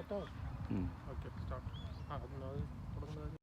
സ്റ്റാർട്ടാവും. Okay start. ആ അത് തുടങ്ങുന്നത്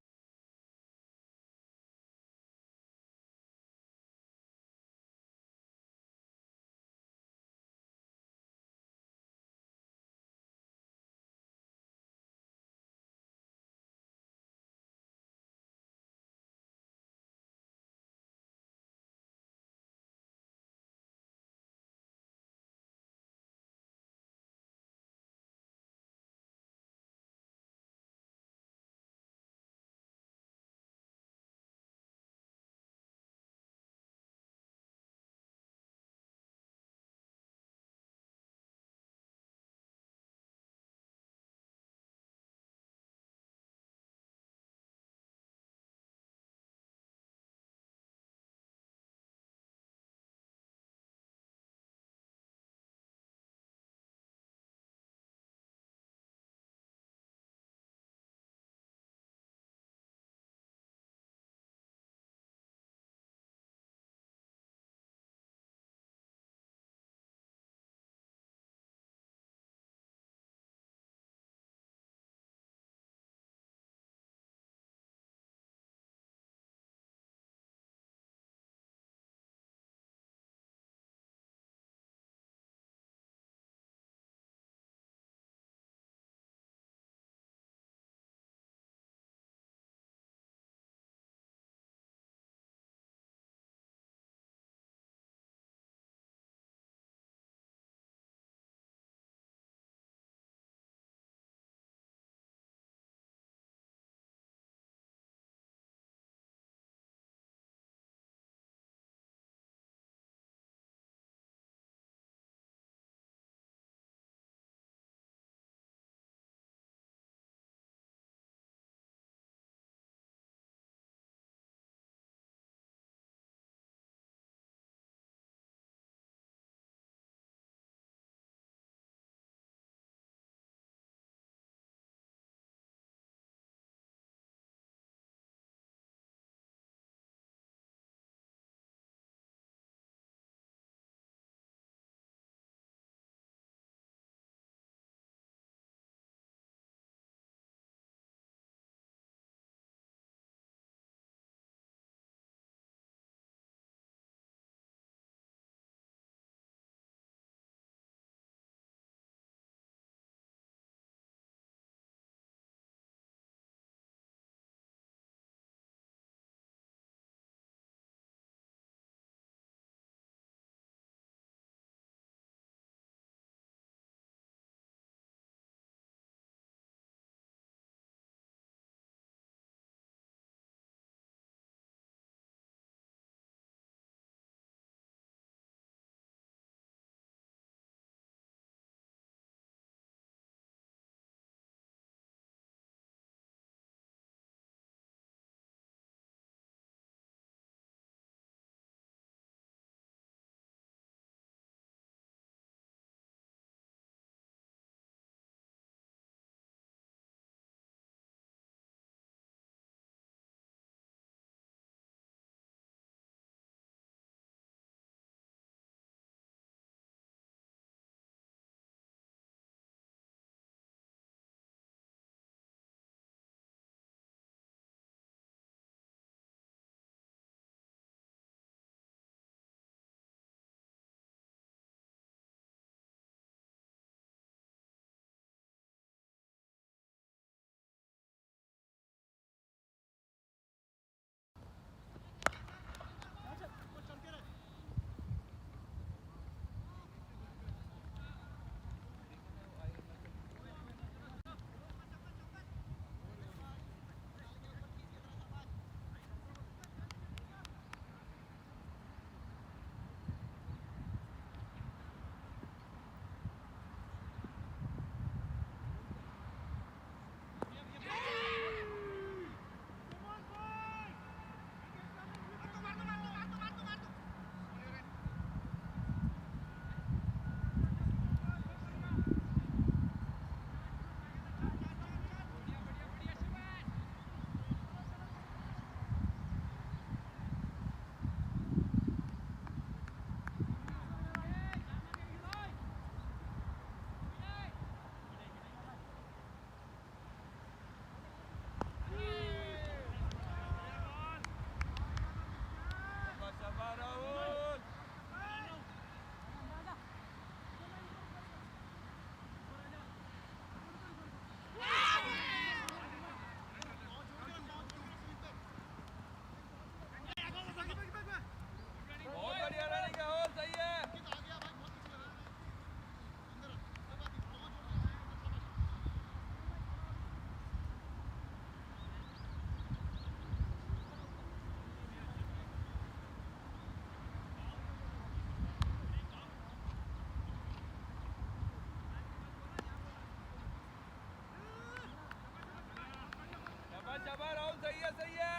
शाबाश राहुल सही है सही है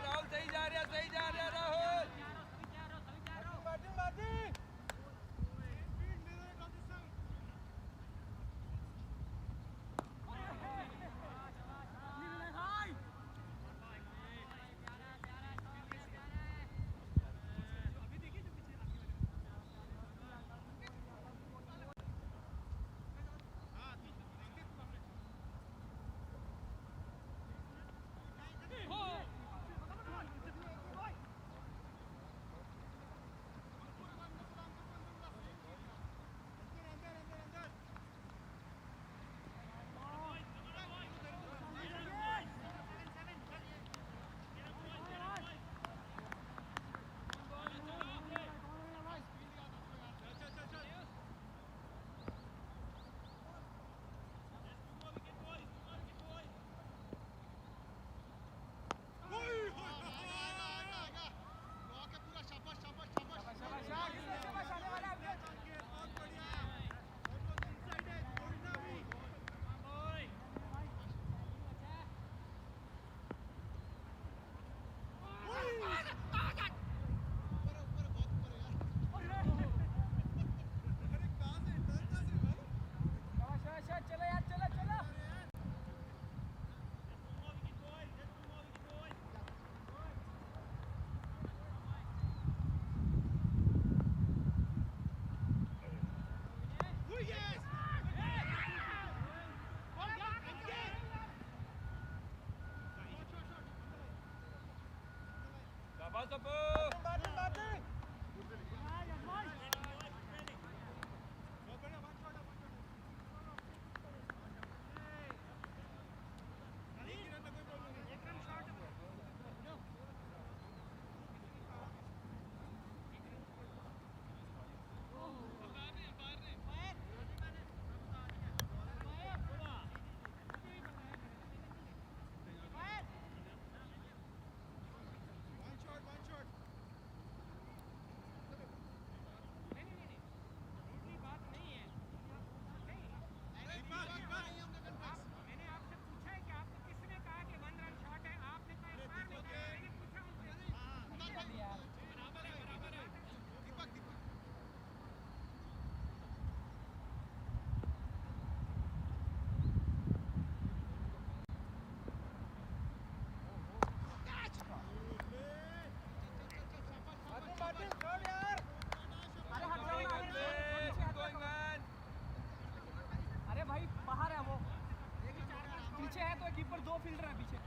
राहुल सही जा रहा राहुल शाबाश अपू कीपर दो फील्डर है पीछे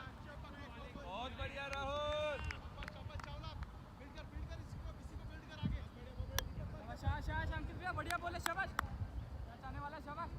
बहुत बढ़िया राहुल शाबाश अंकित भैया बढ़िया बोले शाबाश आने वाला शाबाश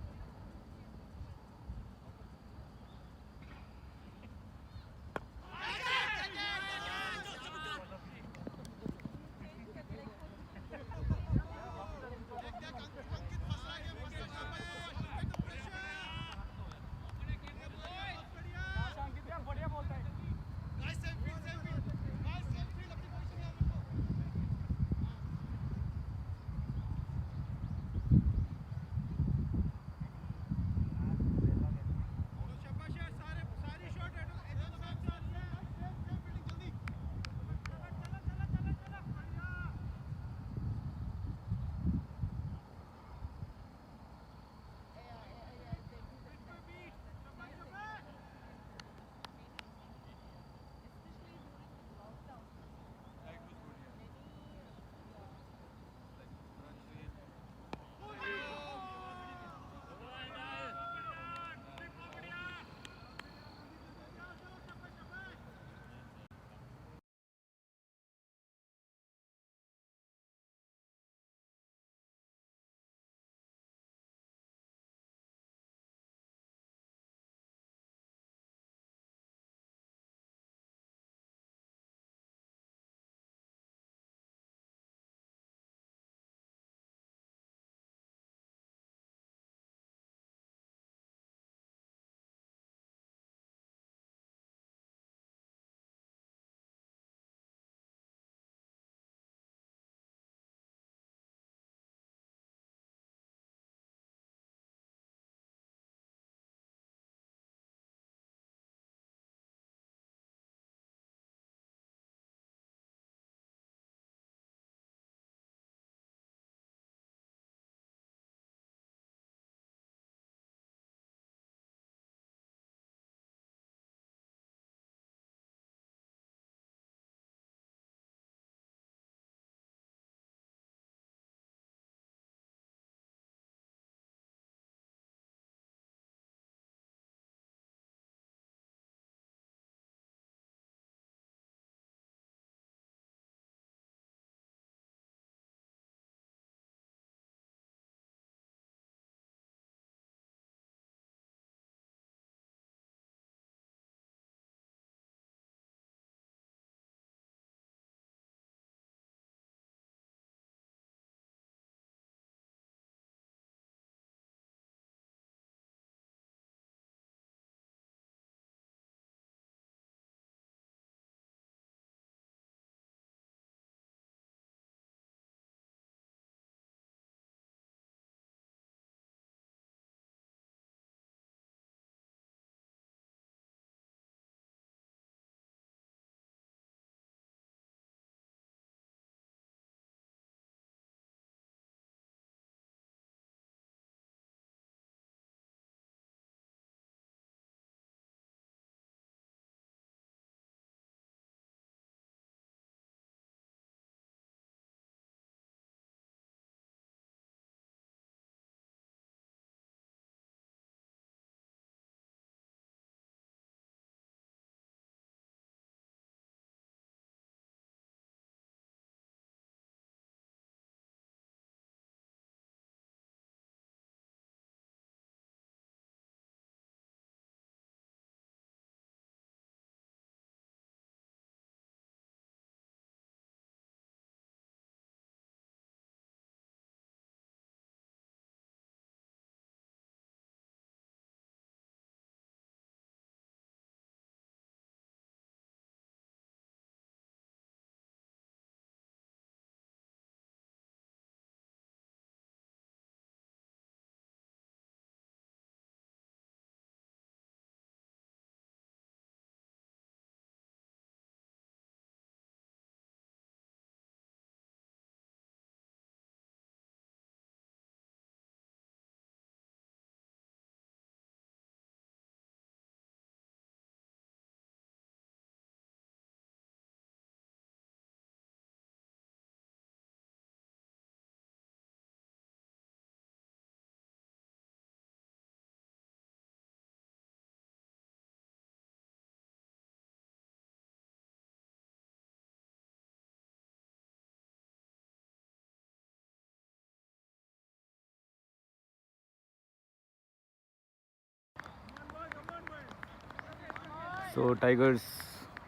So Tigers,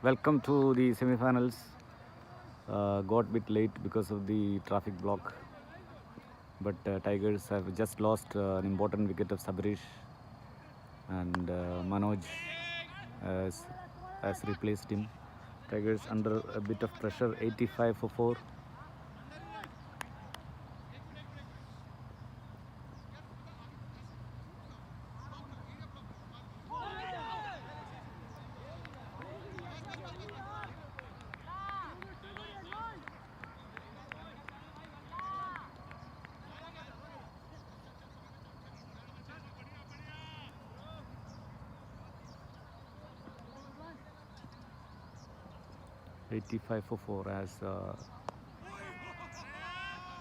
welcome to the semifinals. Got a bit late because of the traffic block, but Tigers have just lost an important wicket of Sabrish, and Manoj has replaced him. Tigers under a bit of pressure, 85 for 4. $85 for 4 as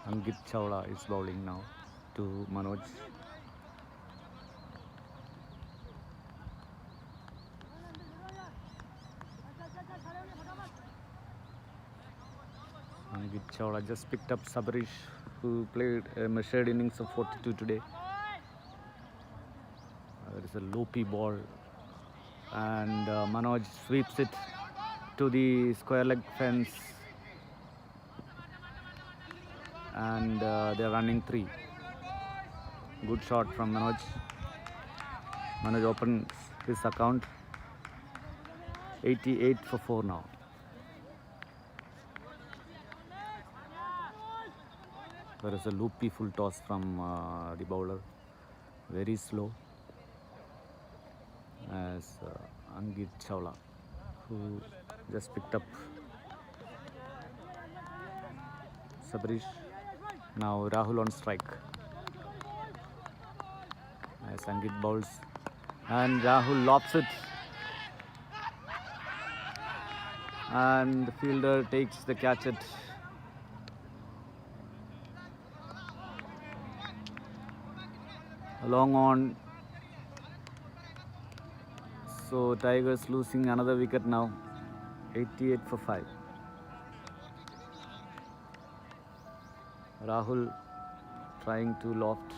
Ankit Chawla is bowling now to Manoj. Ankit Chawla just picked up Sabrish, who played a measured innings of 42 today. There is a loopy ball, and Manoj sweeps it to the square leg fence, and they're running 3. Good shot from Manoj. Manoj opens his account. 88 for 4 now. There is a loopy full toss from the bowler. Very slow. As Ankit Chawla, who just picked up Sabrish. Now Rahul on strike. As Ankit bowls, and Rahul lobs it, and the fielder takes the catch it. Long on. So Tigers losing another wicket now. 88 for 5. Rahul trying to loft,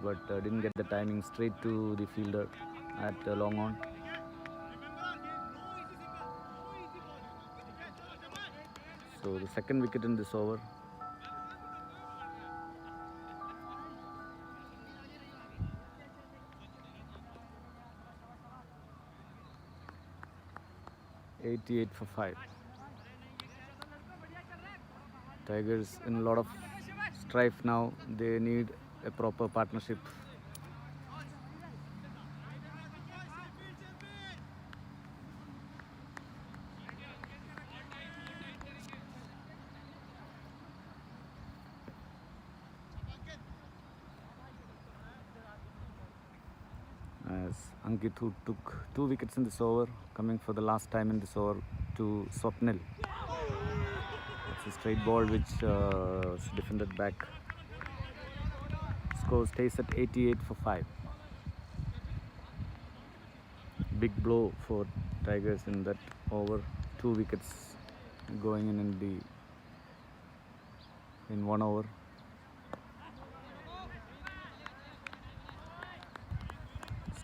but didn't get the timing. Straight to the fielder at long on. So the second wicket in this over. $88 for 5. Tigers in a lot of strife now. They need a proper partnership. As Ankit, who took 2 wickets in this over, coming for the last time in this over to Swapnil. It's a straight ball which was defended back. Score stays at 88 for 5. Big blow for Tigers in that over. 2 wickets going in 1 over.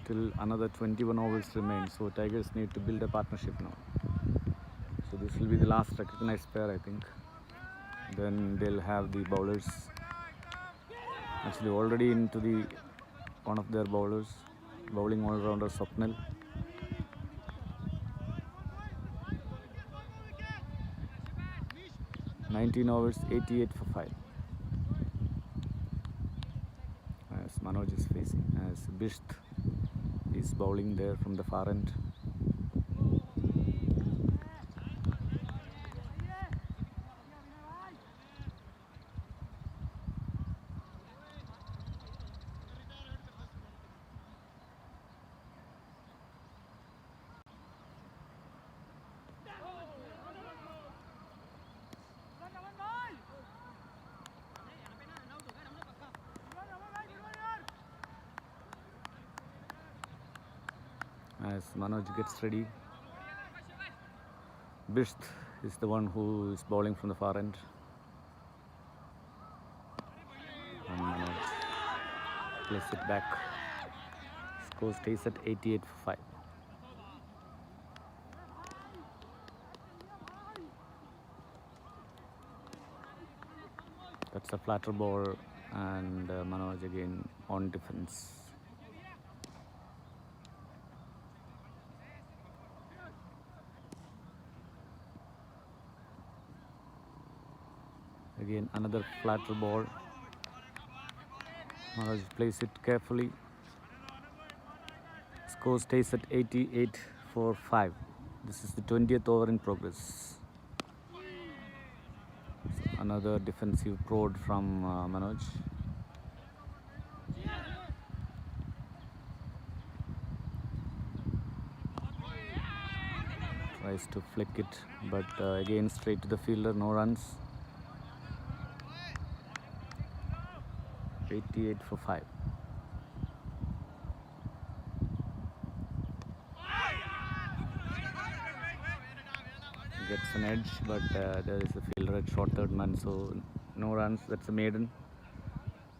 Still another 21 overs remain, so Tigers need to build a partnership now. So this will be the last recognized pair, I think. Then they'll have the bowlers. Actually already into the one of their bowlers, bowling all-rounder Swapnil. $19 overs, 88 for 5. As Manoj is facing, as Bisht is bowling there from the far end. As Manoj gets ready, Bisht is the one who is bowling from the far end. And Manoj plays it back. Score stays at 88 for 5. That's a flatter ball, and Manoj again on defense. Again another flatter ball. Manoj plays it carefully. Score stays at 88 for 5. This is the 20th over in progress. Another defensive prod from Manoj. Tries to flick it, but again straight to the fielder, no runs. 88 for 5. Gets an edge, but there is a fielder at short third man, so no runs. That's a maiden.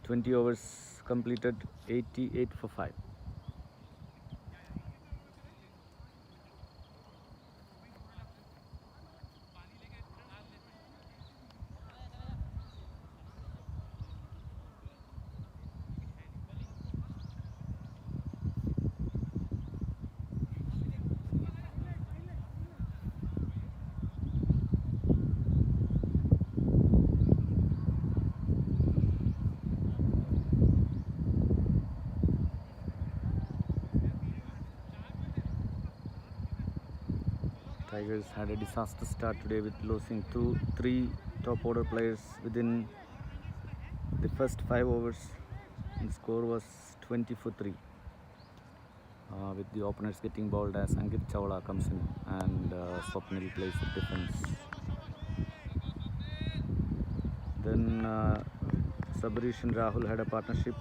20 overs completed, 88 for 5. Tigers had a disaster start today with losing three top order players within the first 5 overs. The score was 20 for 3. With the openers getting bowled as Ankit Chawla comes in and Swapnil plays at defense. Then Sabarish and Rahul had a partnership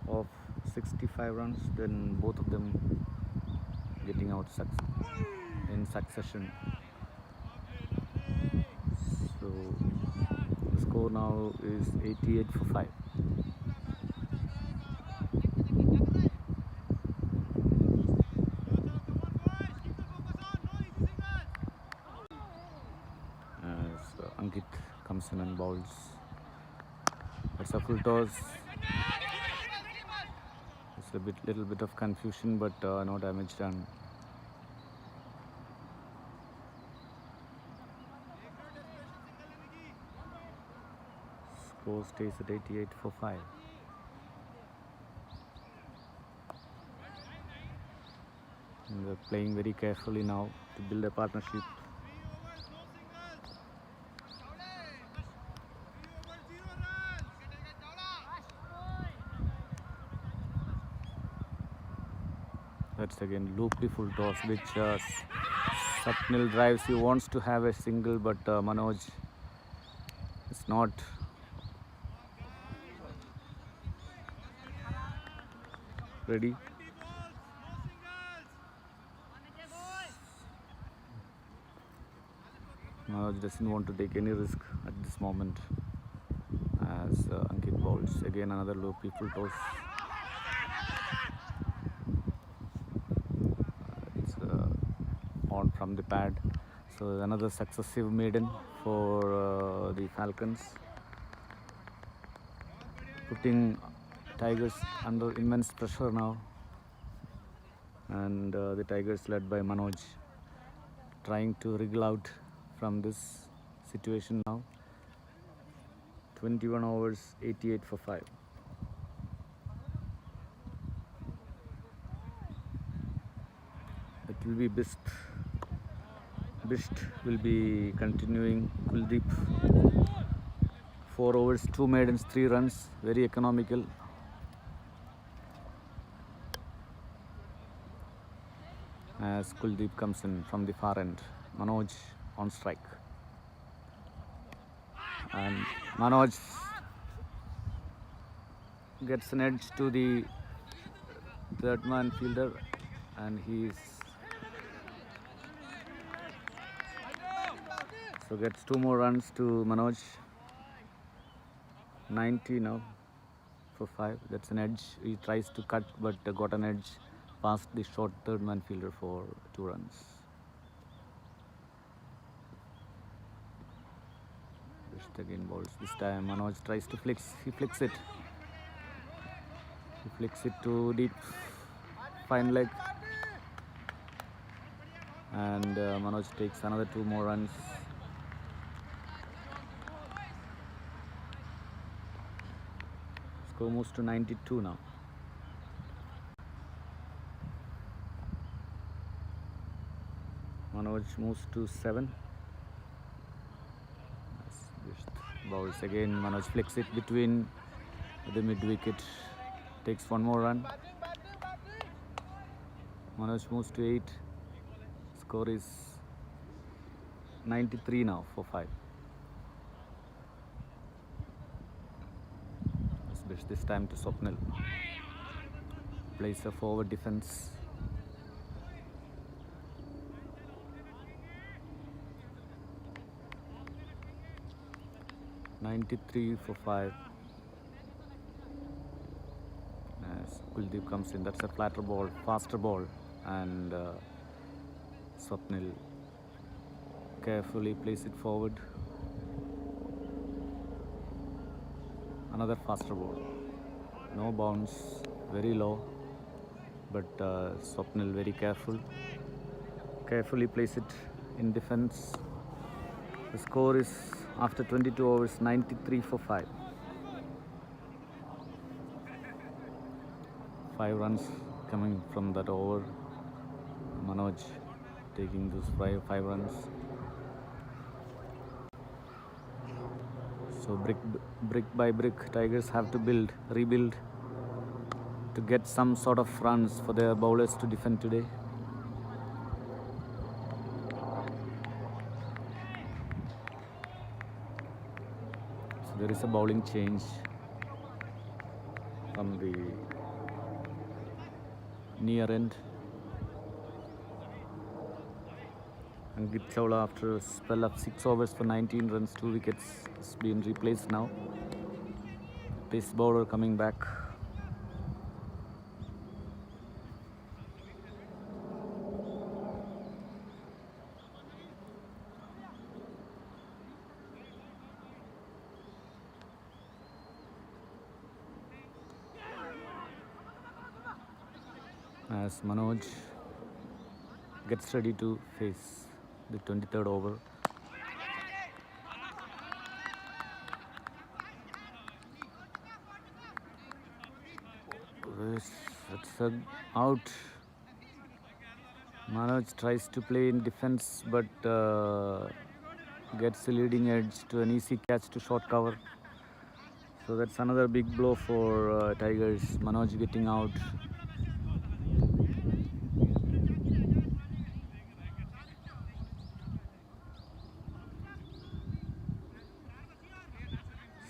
of 65 runs. Then both of them getting out in succession. So the score now is 88 for 5. As Ankit comes in and bowls. It's a full toss. It's a little bit of confusion, but no damage done. Score stays at 88 for 5. And they're playing very carefully now to build a partnership. That's again loopy full toss, which Swapnil drives. He wants to have a single, but Manoj is not ready. Manoj doesn't want to take any risk at this moment as Ankit bowls. Again another loopy full toss. It's on from the pad. So another successive maiden for the Falcons, putting Tigers under immense pressure now. And the Tigers led by Manoj trying to wriggle out from this situation now. 21 overs, 88 for 5. It will be Bisht will be continuing. Kuldeep, 4 overs, 2 maidens, 3 runs, very economical. As Kuldeep comes in from the far end, Manoj on strike. And Manoj gets an edge to the third man fielder, and he's so gets 2 more runs to Manoj. 90 now for 5. That's an edge. He tries to cut, but got an edge past the short third man fielder for 2 runs. Just again balls. This time Manoj tries to flicks. He flicks it. He flicks it to deep. Fine leg. And Manoj takes another 2 more runs. Score moves to 92 now. Manoj moves to 7. Bowls again. Manoj flicks it between the mid wicket. Takes 1 more run. Manoj moves to 8. Score is 93 now for 5. This time to Swapnil. Plays a forward defense. (93 for 5). As Kuldeep comes in, that's a flatter ball, faster ball, and Swapnil carefully plays it forward. Another faster ball. No bounce, very low, but Swapnil very carefully plays it in defense. The score is, after 22 overs, 93 for 5. 5 runs coming from that over. Manoj taking those 5 runs. So brick by brick, Tigers have to rebuild to get some sort of runs for their bowlers to defend today. So there is a bowling change from the near end. Angit Chawla, after a spell of 6 overs for 19 runs, 2 wickets, has been replaced now. Pace bowler coming back. As Manoj gets ready to face the 23rd over. That's a out. Manoj tries to play in defense, but gets the leading edge to an easy catch to short cover. So that's another big blow for Tigers. Manoj getting out.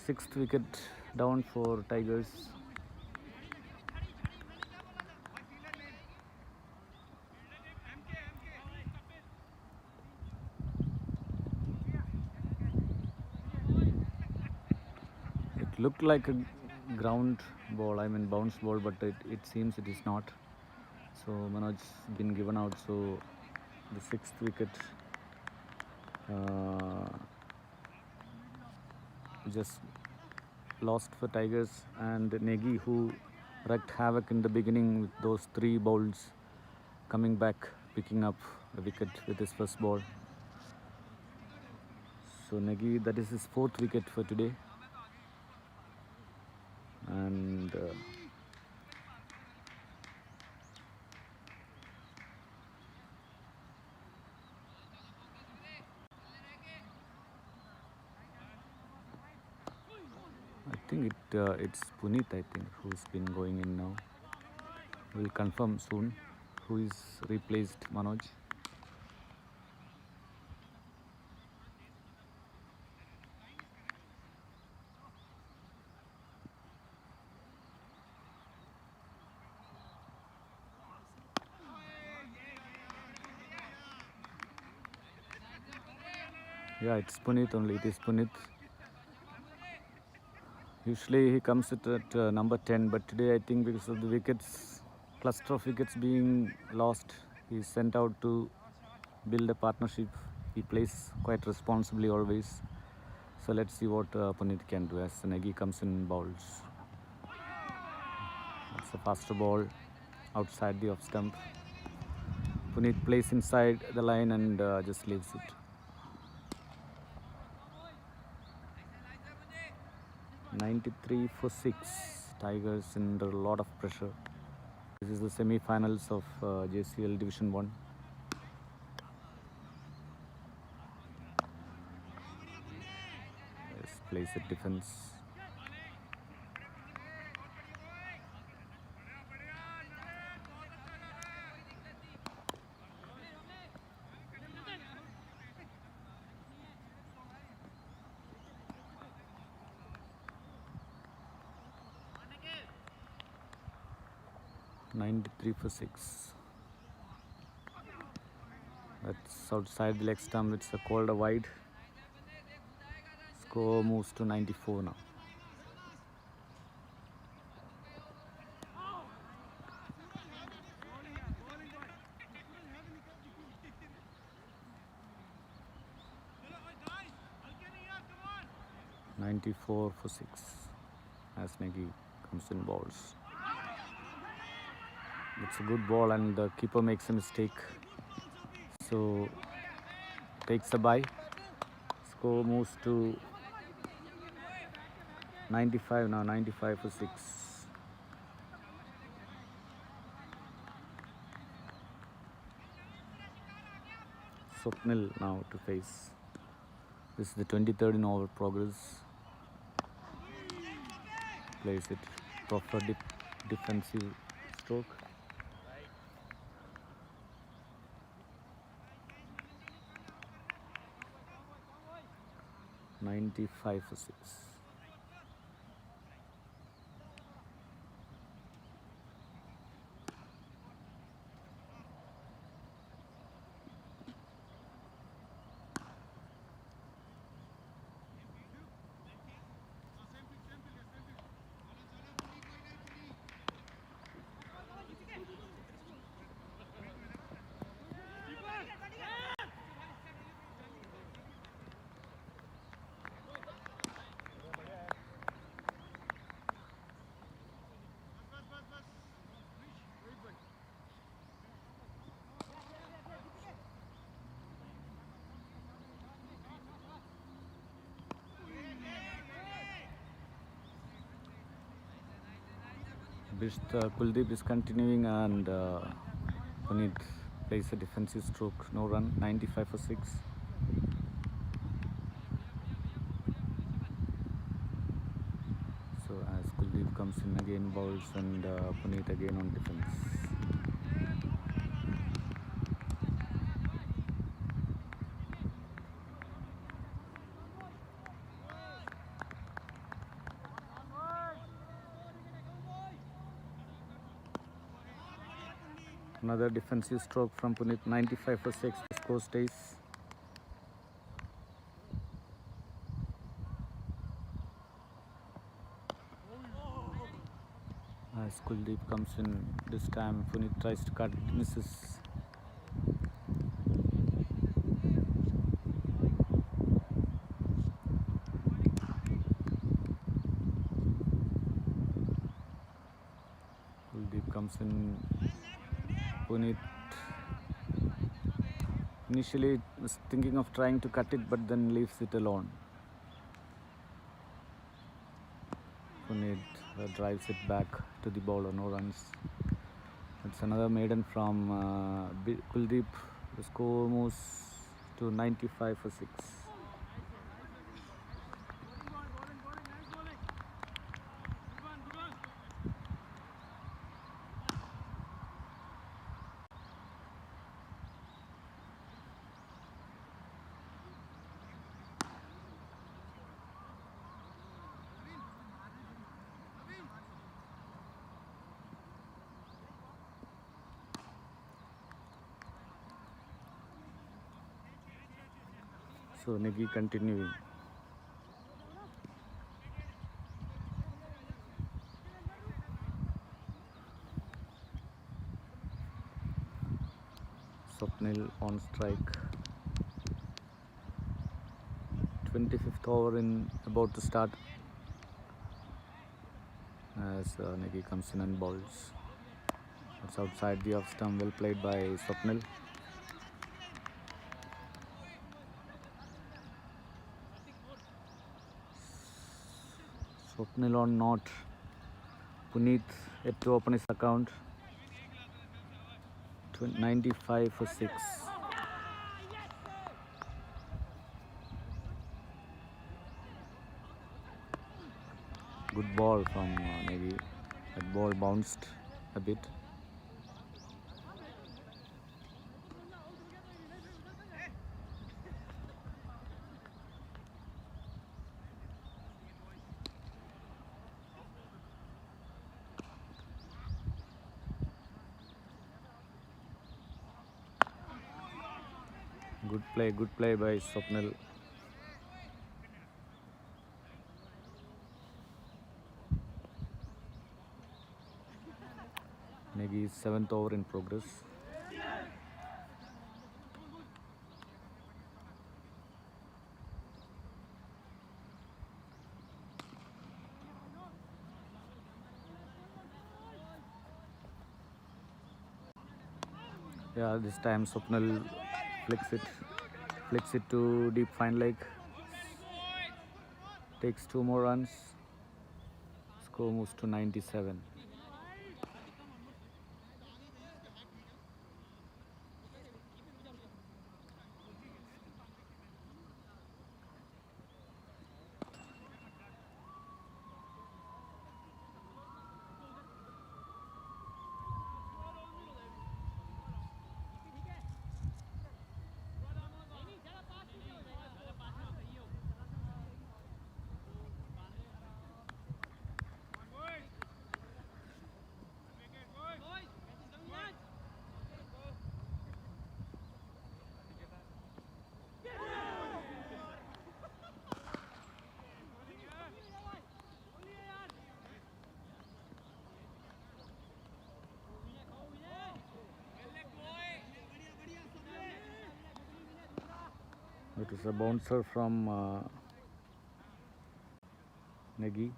Sixth wicket down for Tigers. It looked like a ground ball, bounce ball, but it seems it is not. So Manoj's been given out. So the 6th wicket just lost for Tigers, and Negi, who wreaked havoc in the beginning with those 3 bowls, coming back, picking up a wicket with his first ball. So Negi, that is his 4th wicket for today. And I think it's Puneet, who's been going in now. We'll confirm soon who is replaced Manoj. Yeah, it's Puneet only. It is Puneet. Usually he comes at number 10, but today I think because of the wickets, cluster of wickets being lost, he's sent out to build a partnership. He plays quite responsibly always. So let's see what Puneet can do as Negi comes in bowls. That's a faster ball outside the off stump. Puneet plays inside the line and just leaves it. 93 for 6. Tigers under a lot of pressure. This is the semi-finals of JCL Division 1. Yes, plays at defense. .93 for 6. That's outside the leg stump. It's a called a wide. Score moves to 94 now. .94 for 6 as Negi comes in balls. It's a good ball and the keeper makes a mistake. So takes a bye. Score moves to 95 now, 95 for 6. Swapnil now to face. This is the 23rd in over progress. Plays it proper defensive stroke. .95 for 6. Kuldeep is continuing and Puneet plays a defensive stroke. No run. 95 for 6. So as Kuldeep comes in again, bowls and Puneet again on defense. Another defensive stroke from Puneet. 95 for 6. The score stays. As Kuldeep comes in this time, Puneet tries to cut, misses. Kuldeep comes in. Puneet initially was thinking of trying to cut it, but then leaves it alone. Puneet drives it back to the bowler, no runs. It's another maiden from Kuldeep. The score moves to 95 for 6. So Negi continuing. Swapnil on strike. 25th over in about to start as Negi comes in and bowls. It's outside the off stump, well played by Swapnil. Swapnil on not. Puneet yet to open his account. 95 for 6. Good ball from Negi. That ball bounced a bit. Good play by Swapnil. Negi's 7th over in progress. Yeah, this time Swapnil flicks it to deep fine leg. Takes 2 more runs. Score moves to 97. It is a bouncer from Negi.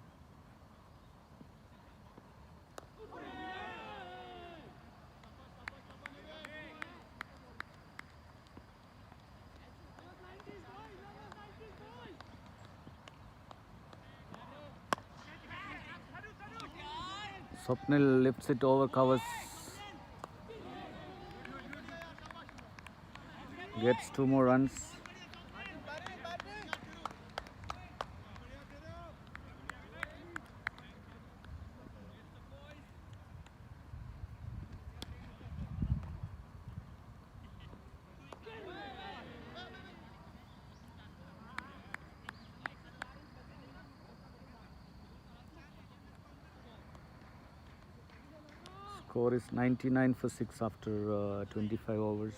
Swapnil lifts it over covers. Gets 2 more runs. Score is 99 for 6 after 25 overs.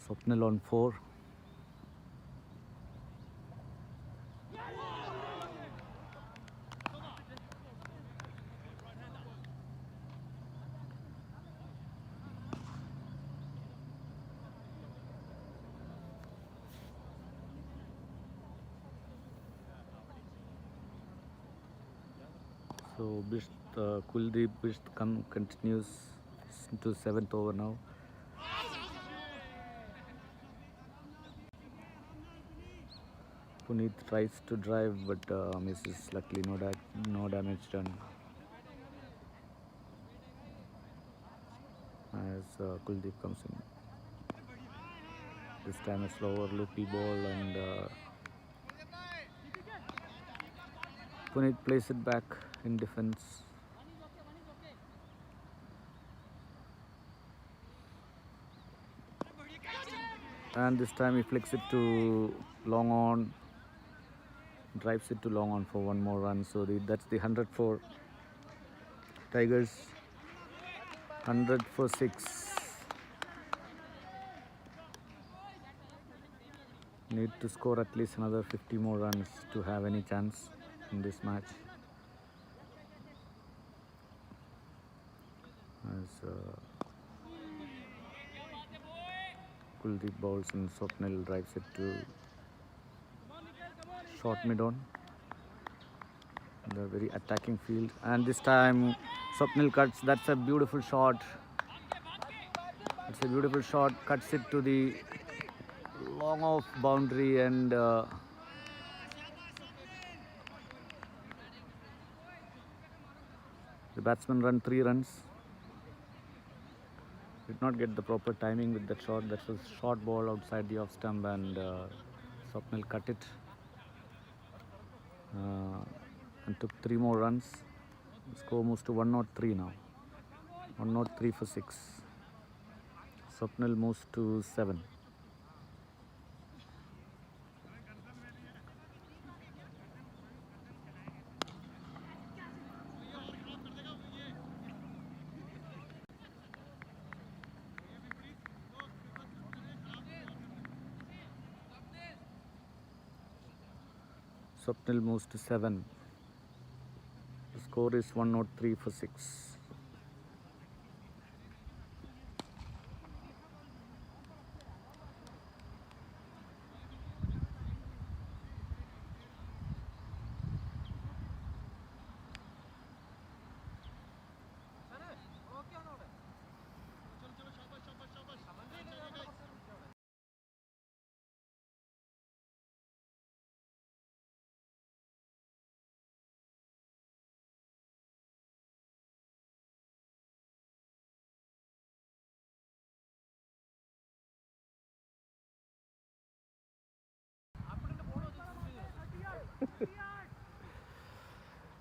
Swapnil on 4. So Kuldeep Bisht continues into 7th over now. Puneet tries to drive but misses. Luckily no damage done. As Kuldeep comes in. This time a slower loopy ball and Puneet plays it back in defense. And this time he flicks it to long on, drives it to long on for 1 more run. So that's the 100 for Tigers. 100 for 6. Need to score at least another 50 more runs to have any chance in this match. As Kuldeep bowls and Swapnil drives it to short mid on. The very attacking field, and this time Swapnil cuts. That's a beautiful shot. It's a beautiful shot. Cuts it to the long off boundary, and the batsman run 3 runs. Did not get the proper timing with that shot. That was short ball outside the off stump, and Swapnil cut it and took 3 more runs. The score moves to 103 now. 103 for 6. Swapnil moves to 7. Swapnil moves to 7. The score is 103 for 6.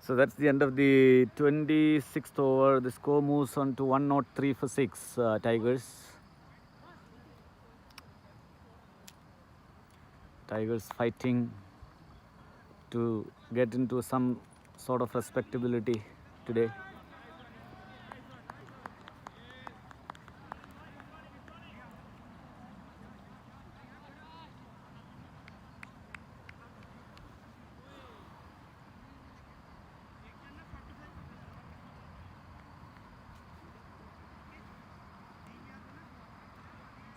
So that's the end of the 26th over. The score moves on to 103 for 6, Tigers. Tigers fighting to get into some sort of respectability today.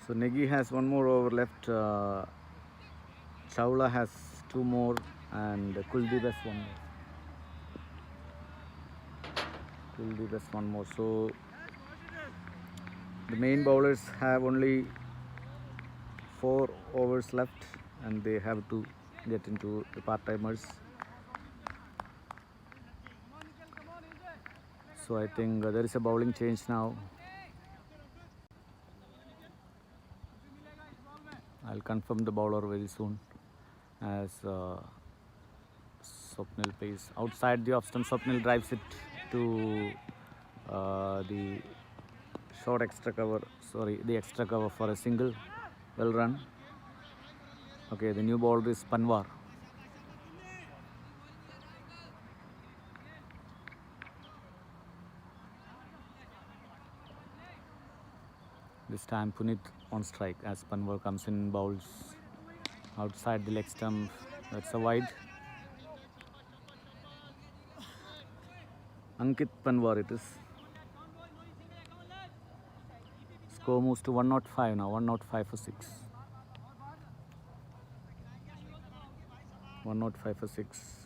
So Negi has 1 more over left. Chawla has 2 more, and Kuldeep has 1 more. Kuldeep has 1 more. So the main bowlers have only 4 overs left, and they have to get into the part-timers. So I think there is a bowling change now. I'll confirm the bowler very soon, as Swapnil plays outside the off stump. Swapnil drives it to the short extra cover. Sorry, the extra cover for a single. Well run. Okay, the new bowler is Panwar. This time Punit on strike as Panwar comes in, bowls outside the leg stump. That's a wide. Ankit Panwar it is. Score moves to 105 now. 105 for 6. 105 for 6.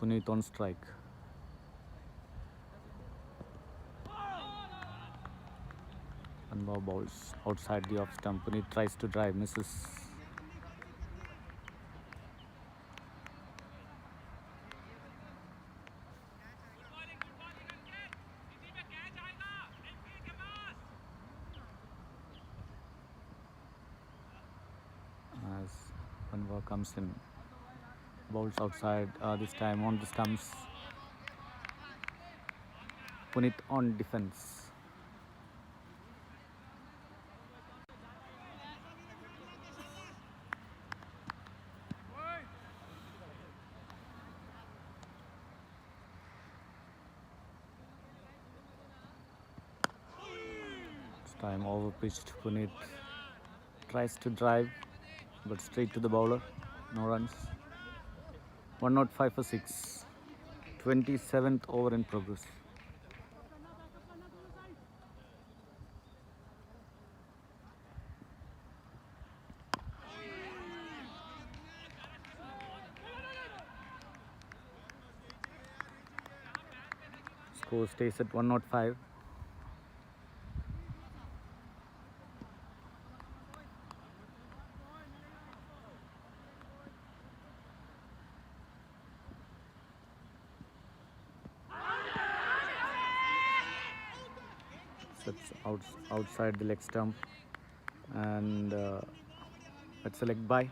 Puneet on strike. Panwar bowls outside the off stump. Puneet tries to drive, misses. As Panwar comes in, bowls outside, this time on the stumps. Puneet on defense. This time over pitched. Puneet tries to drive, but straight to the bowler. No runs. 105 for 6. 27th over in progress. Score stays at 105. It's outside the leg stump, and it's a leg by.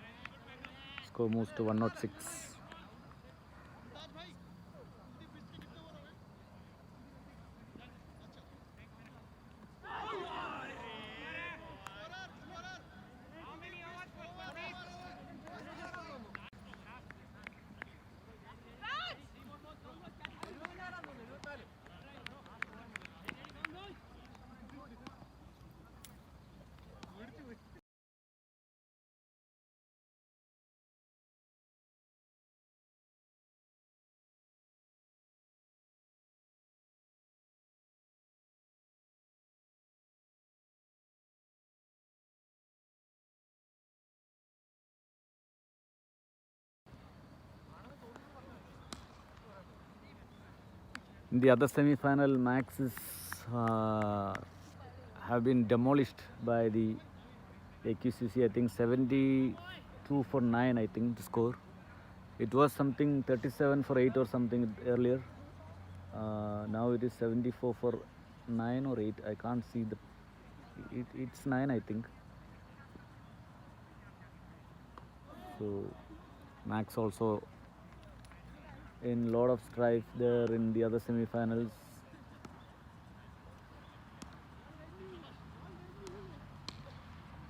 Score moves to 106. In the other semi-final, Max is have been demolished by the AQCC. I think 72 for 9. I think the score. It was something 37 for 8 or something earlier. Now it is 74 for 9 or 8. I can't see the. It's 9, I think. So Max also in lot of strife there in the other semi-finals.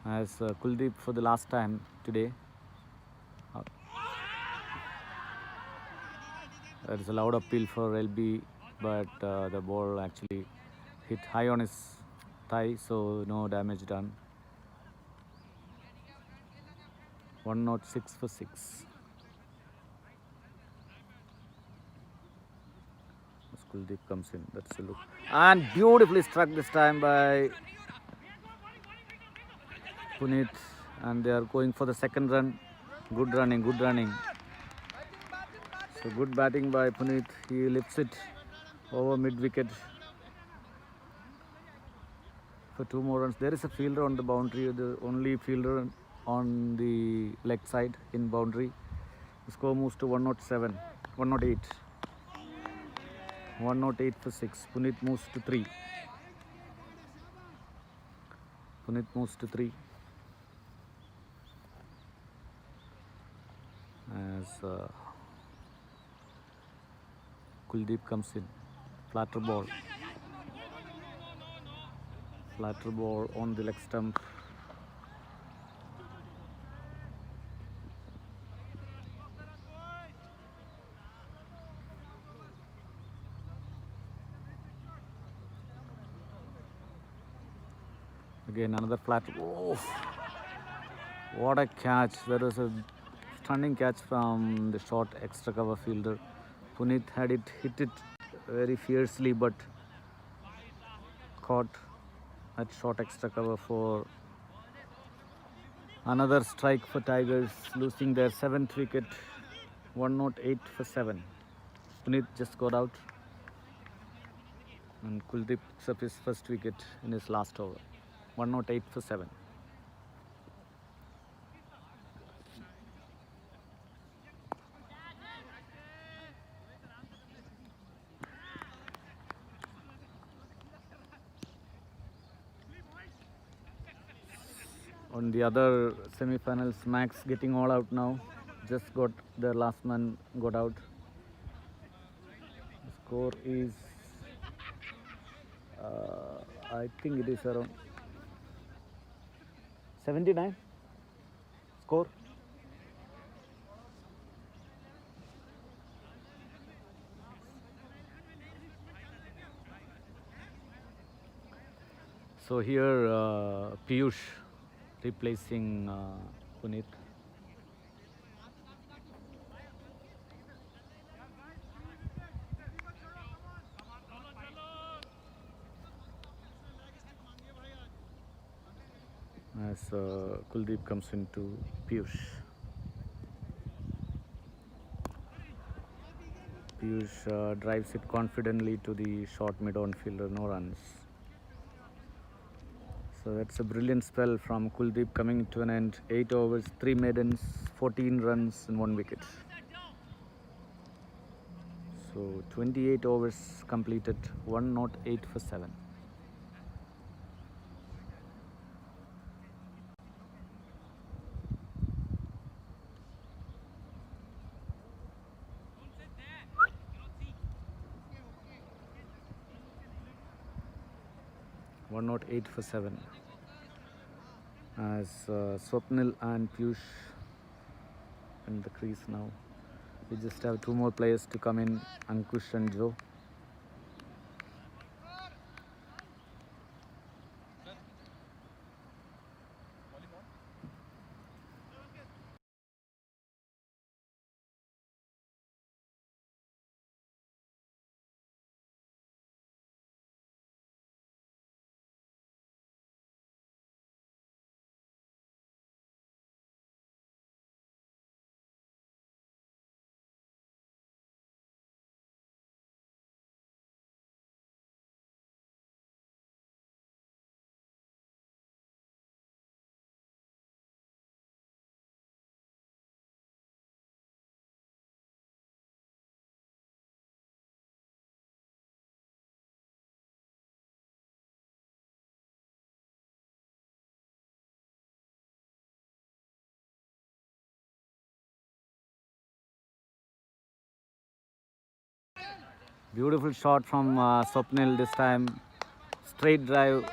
As Kuldeep for the last time today. There is a loud appeal for LB, but the ball actually hit high on his thigh, so no damage done. 106 for 6. As Kuldeep comes in, that's a look. And beautifully struck this time by Puneet, and they are going for the second run. Good running, good running. So good batting by Puneet. He lifts it over mid-wicket for 2 more runs. There is a fielder on the boundary, the only fielder on the leg side in boundary. The score moves to 107, 108. 108 for 6. Puneet moves to 3. Puneet moves to 3. As Kuldeep comes in. Flatter ball. Flatter ball on the leg stump. Again another flat. Oh, what a catch. There was a stunning catch from the short extra cover fielder. Puneet had hit it very fiercely, but caught at short extra cover for another strike for Tigers, losing their 7th wicket. 108 for 7. Puneet just got out, and Kuldeep picks up his first wicket in his last over. 108 for 7. On the other semi-finals, Max getting all out now. Just got their last man got out. The score is, I think it is around 79. Score. So here Piyush replacing Puneet. As Kuldeep comes into Piyush. Piyush drives it confidently to the short mid-on fielder, no runs. So that's a brilliant spell from Kuldeep coming to an end. 8 overs, 3 maidens, 14 runs and 1 wicket. So 28 overs completed, 108 for 7. One not 8 for 7. As Swapnil and Piyush in the crease now. We just have 2 more players to come in, Ankush and Joe. Beautiful shot from Swapnil this time. Straight drive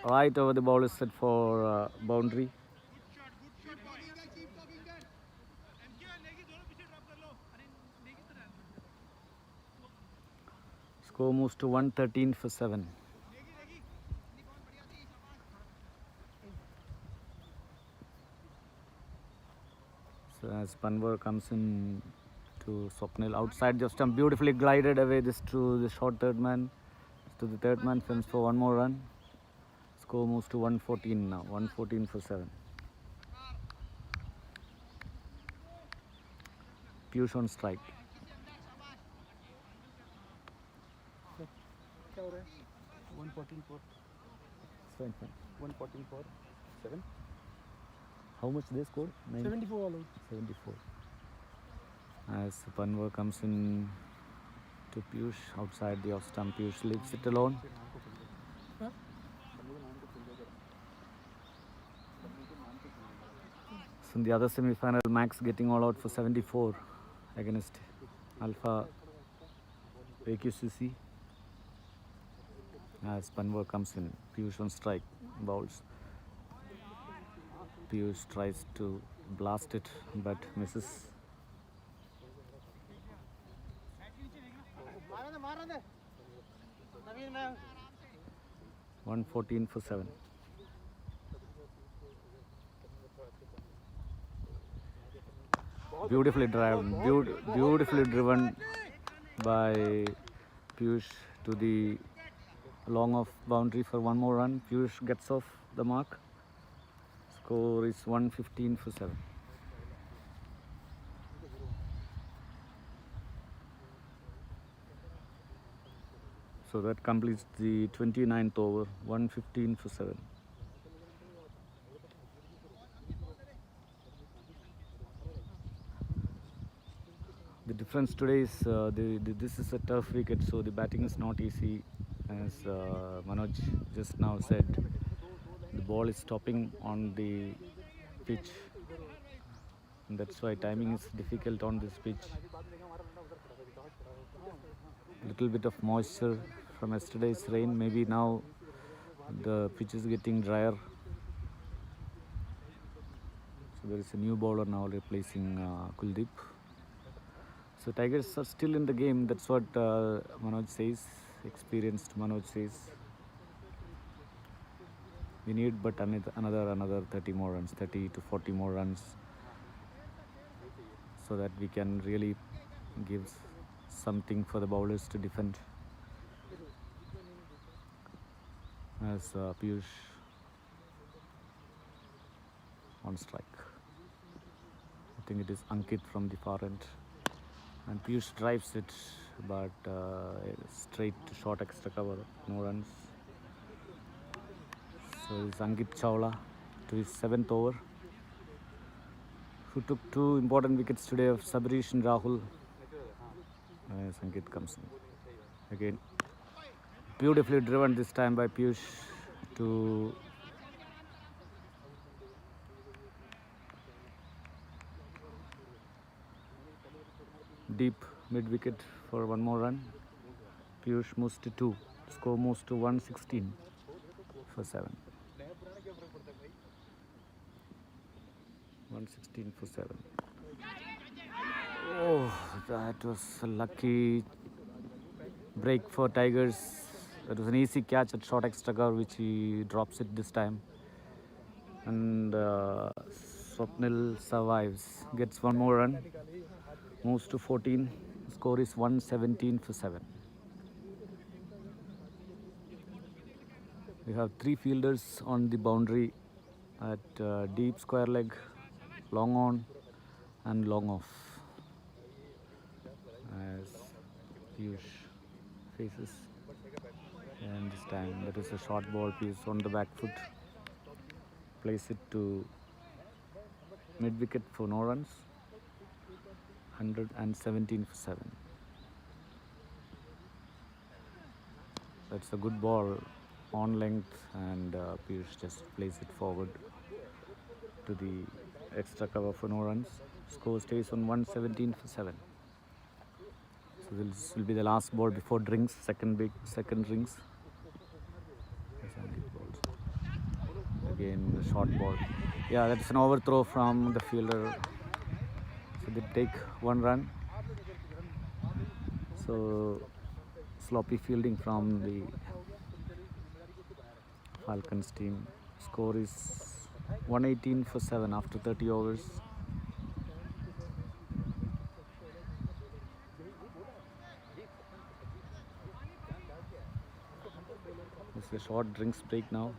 right over the bowler's set for boundary. Score moves to 113 for 7. So as Panwar comes in to Swapnil outside the stump, beautifully glided away this to the short third man. To the third man, fence for 1 more run. Score moves to 114 now, 114 for 7. Piyush on strike. क्या हो रहा है 114 for Fine, fine. 114 for 7 How much they scored? 74 all out 74. As Panwar comes in to Piyush outside the off stump, Piyush leaves it alone. So in the other semi-final, Max getting all out for 74 against Alpha AQCC. As Panwar comes in, Piyush on strike, bowls. Piyush tries to blast it but misses. 114 for 7. Beautifully driven by Piyush to the long off boundary for 1 more run. Piyush gets off the mark. Score is 115 for 7. So that completes the 29th over, 115 for 7. The difference today is this is a tough wicket, so the batting is not easy. As Manoj just now said, the ball is stopping on the pitch. And that's why timing is difficult on this pitch. Little bit of moisture from yesterday's rain. Maybe now the pitch is getting drier. So there is a new bowler now replacing Kuldeep. So Tigers are still in the game. That's what Manoj says. Experienced Manoj says. We need but another 30 more runs, 30 to 40 more runs, so that we can really give something for the bowlers to defend. As Piyush on strike. I think it is Ankit from the far end. And Piyush drives it but straight to short extra cover, no runs. So it's Ankit Chawla to his 7th over, who took 2 important wickets today of Sabrish and Rahul. As Ankit comes in again, beautifully driven this time by Piyush to deep mid wicket for 1 more run. Piyush moves to 2. Score moves to 116 for 7. 116 for 7. Oh, that was a lucky break for Tigers. That was an easy catch at short extra cover, which he drops it this time. And Swapnil survives, gets 1 more run, moves to 14. Score is 117 for 7. We have 3 fielders on the boundary at deep square leg, long on and long off. As Piyush faces, and this time that is a short ball. Piyush on the back foot, place it to mid wicket for no runs. 117 for 7. That's a good ball on length, and Piyush just plays it forward to the extra cover for no runs. Score stays on 117 for 7. So this will be the last ball before drinks, second rings. Again, the short ball. Yeah, that's an overthrow from the fielder. So they take 1 run. So sloppy fielding from the Falcons team. Score is 118 for 7 after 30 overs. It's a short drinks break now.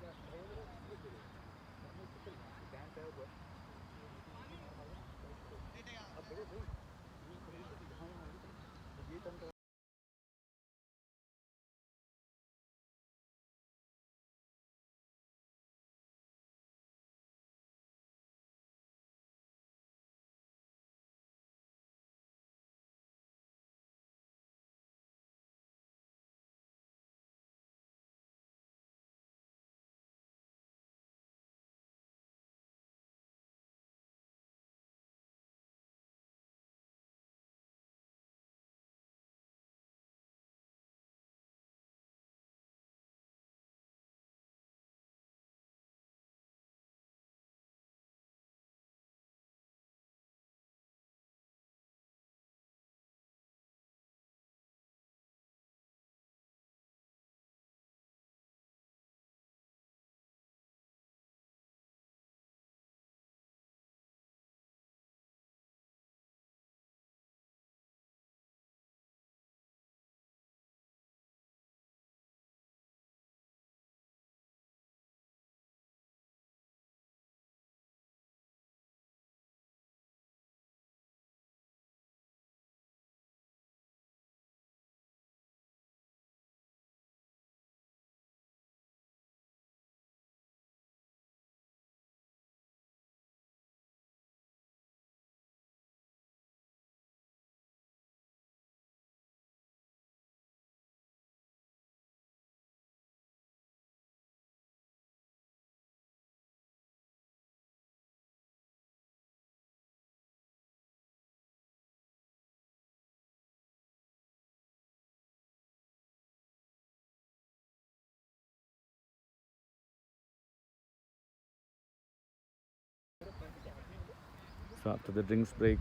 So after the drinks break,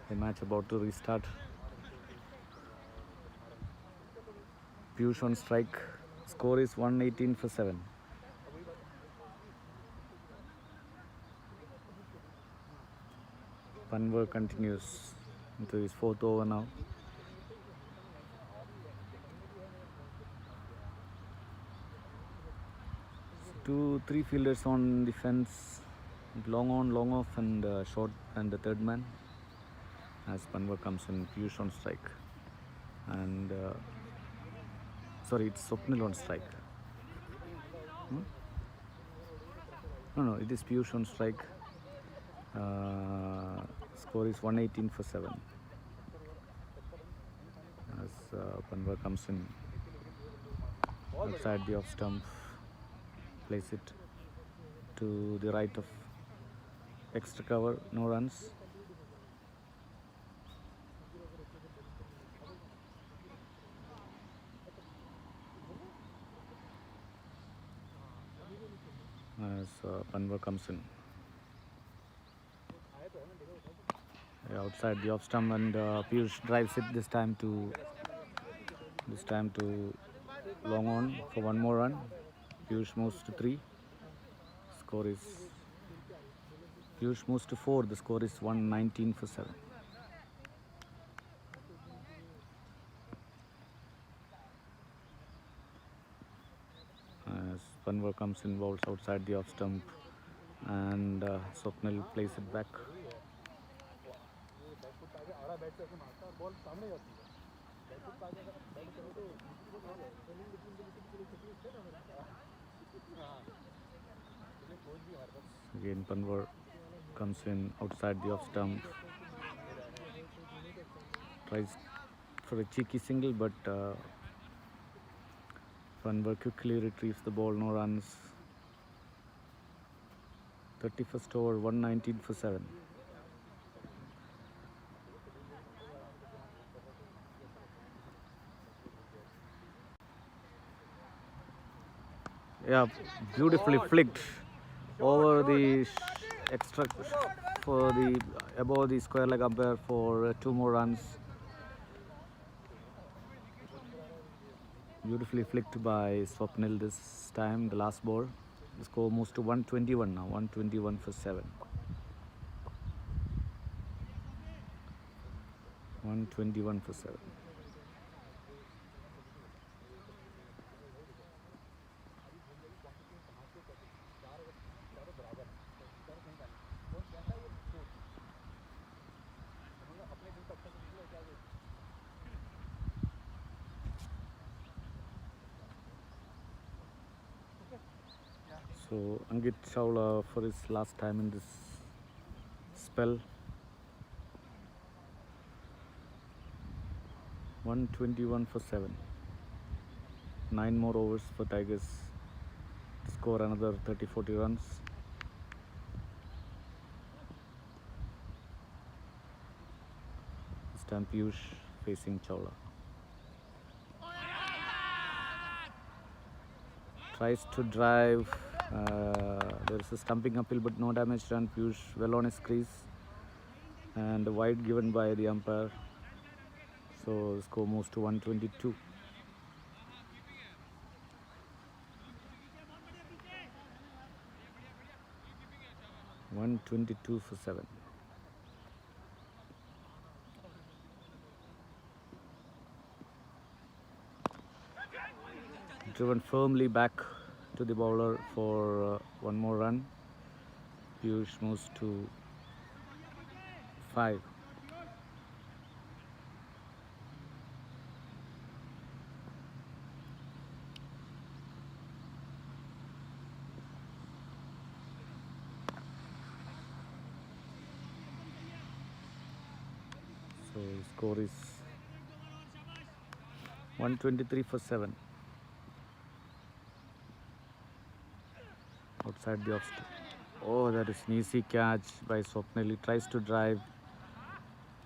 the match about to restart. Piyush on strike. Score is 118 for 7. Panwar continues into his 4th over now. Three fielders on the fence, long on, long off, and short, and the third man. As Panwar comes in, Piyush on strike. and sorry, it's Swapnil on strike. No, it is Piyush on strike. Score is 118 for 7. As Panvar comes in outside the off stump, place it to the right of extra cover, no runs. As Panvar comes in outside the off stump, and Piyush drives it this time to long on for one more run. Piyush moves to 3. Score is Piyush moves to 4. The score is 119 for 7. As Panvar comes in, bowls outside the off stump, and Swapnil plays it back. Again, Panvar comes in outside the off stump, tries for a cheeky single, but Panvar quickly retrieves the ball, no runs. 31st over, 119 for 7. Yeah, beautifully flicked over the extra for the above the square leg umpire for 2 more runs. Beautifully flicked by Swapnil this time, the last ball. The score moves to 121 now, 121 for 7. 121 for 7. So Angit Chawla for his last time in this spell. 121 for 7. 9 more overs for Tigers to score another 30-40 runs. This time Piyush facing Chawla. Tries to drive. There is a stumping uphill but no damage done. Piyush well on his crease, and a wide given by the umpire. So the score moves to 122. (122 for 7). Driven firmly back to the bowler for one more run. Piyush moves to 5. So the score is 123 for 7. Outside the off stump. Oh, that is an easy catch by Swapnil. He tries to drive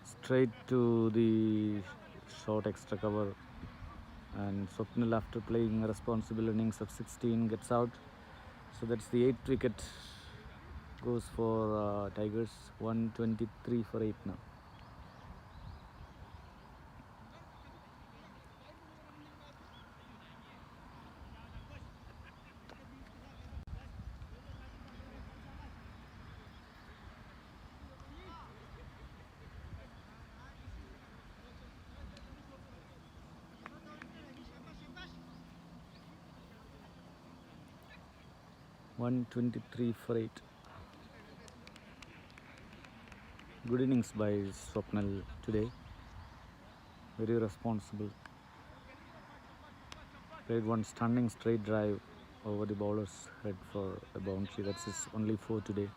straight to the short extra cover, and Swapnil, after playing a responsible innings of 16, gets out. So that's the 8th wicket goes for Tigers. 123 for 8 now. (123 for 8). Good innings by Swapnil today. very responsible. Played one stunning straight drive over the bowler's head for a boundary. That's his only 4 today.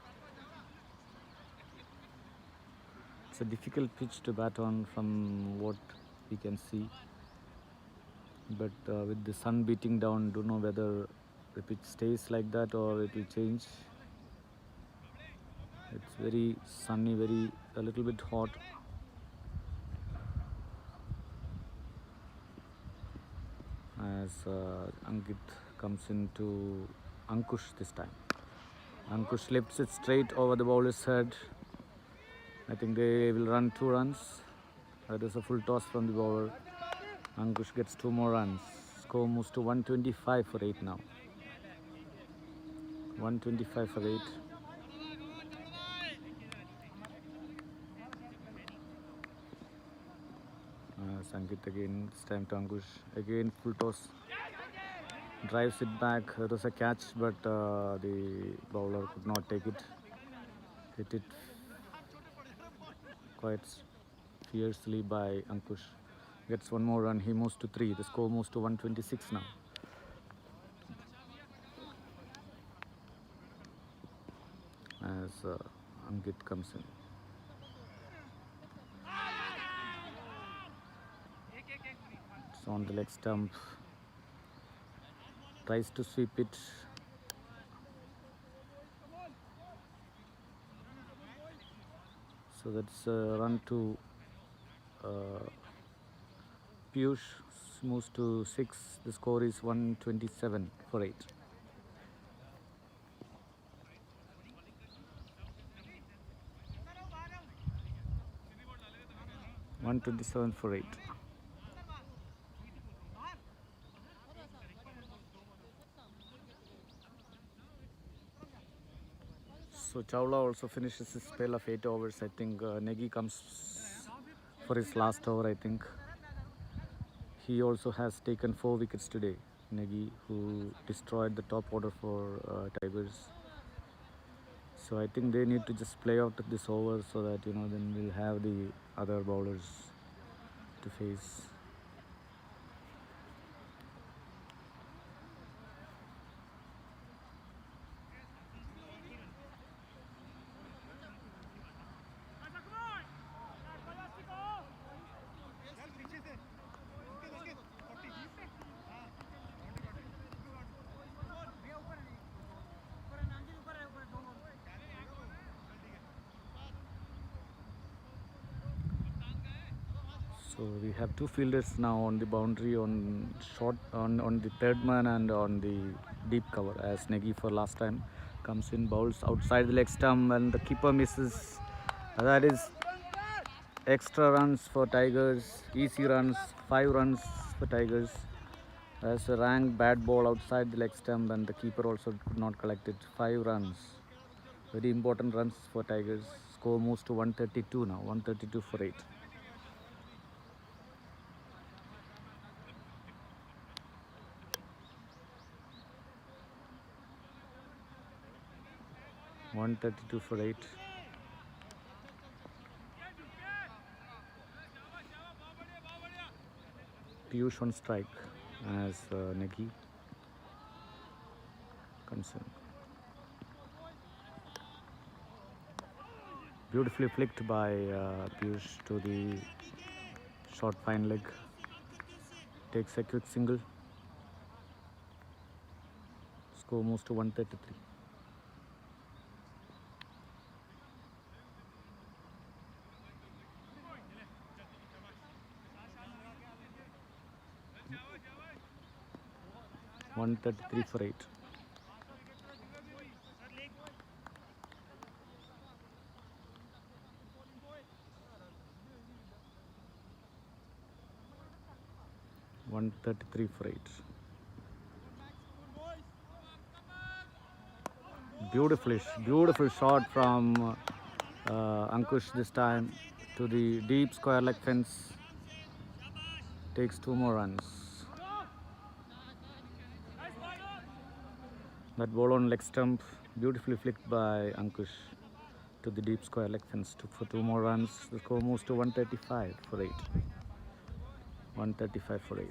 It's a difficult pitch to bat on from what we can see. But with the sun beating down, don't know whether the pitch stays like that or it will change. It's very sunny, a little bit hot. As Ankit comes into Ankush this time. Ankush lifts it straight over the bowler's head. I think they will run 2 runs. There's a full toss from the bowler. Ankush gets 2 more runs. Score moves to 125 for 8 now. 125 for 8. Sankit again, this time to Ankush. Again full toss. Drives it back. There was a catch, but the bowler could not take it. Hit it quite fiercely by Ankush. Gets 1 more run. He moves to 3. The score moves to 126 now. As Ankit comes in. It's on the leg stump. Tries to sweep it. So that's a run to Piyush. Moves to 6. The score is 127 for 8. $127 for 8. So Chawla also finishes his spell of 8 overs. I think Negi comes for his last over. I think he also has taken 4 wickets today. Negi, who destroyed the top order for Tigers. So I think they need to just play out this over so that then we'll have the other bowlers to face. So we have 2 fielders now on the boundary on the third man and on the deep cover, as Negi for last time comes in, bowls outside the leg stump and the keeper misses. That is extra runs for Tigers, easy runs, 5 runs for Tigers. There's a ranked bad ball outside the leg stump and the keeper also could not collect it. 5 runs. Very important runs for Tigers. Score moves to 132 now, 132 for 8. $132 for 8. Piyush on strike as Negi comes in. Beautifully flicked by Piyush to the short fine leg. Takes a quick single. Score moves to 133. $133 for 8. $133 for 8. Beautiful shot from Ankush this time to the deep square leg fence. Takes 2 more runs. That ball on leg stump, beautifully flicked by Ankush to the deep square leg fence for 2 more runs. The score moves to 135 for 8. 135 for 8.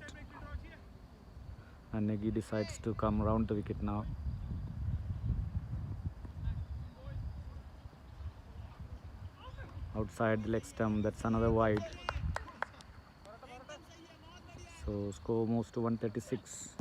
And Negi decides to come around the wicket now. Outside the leg stump, that's another wide. So score moves to 136.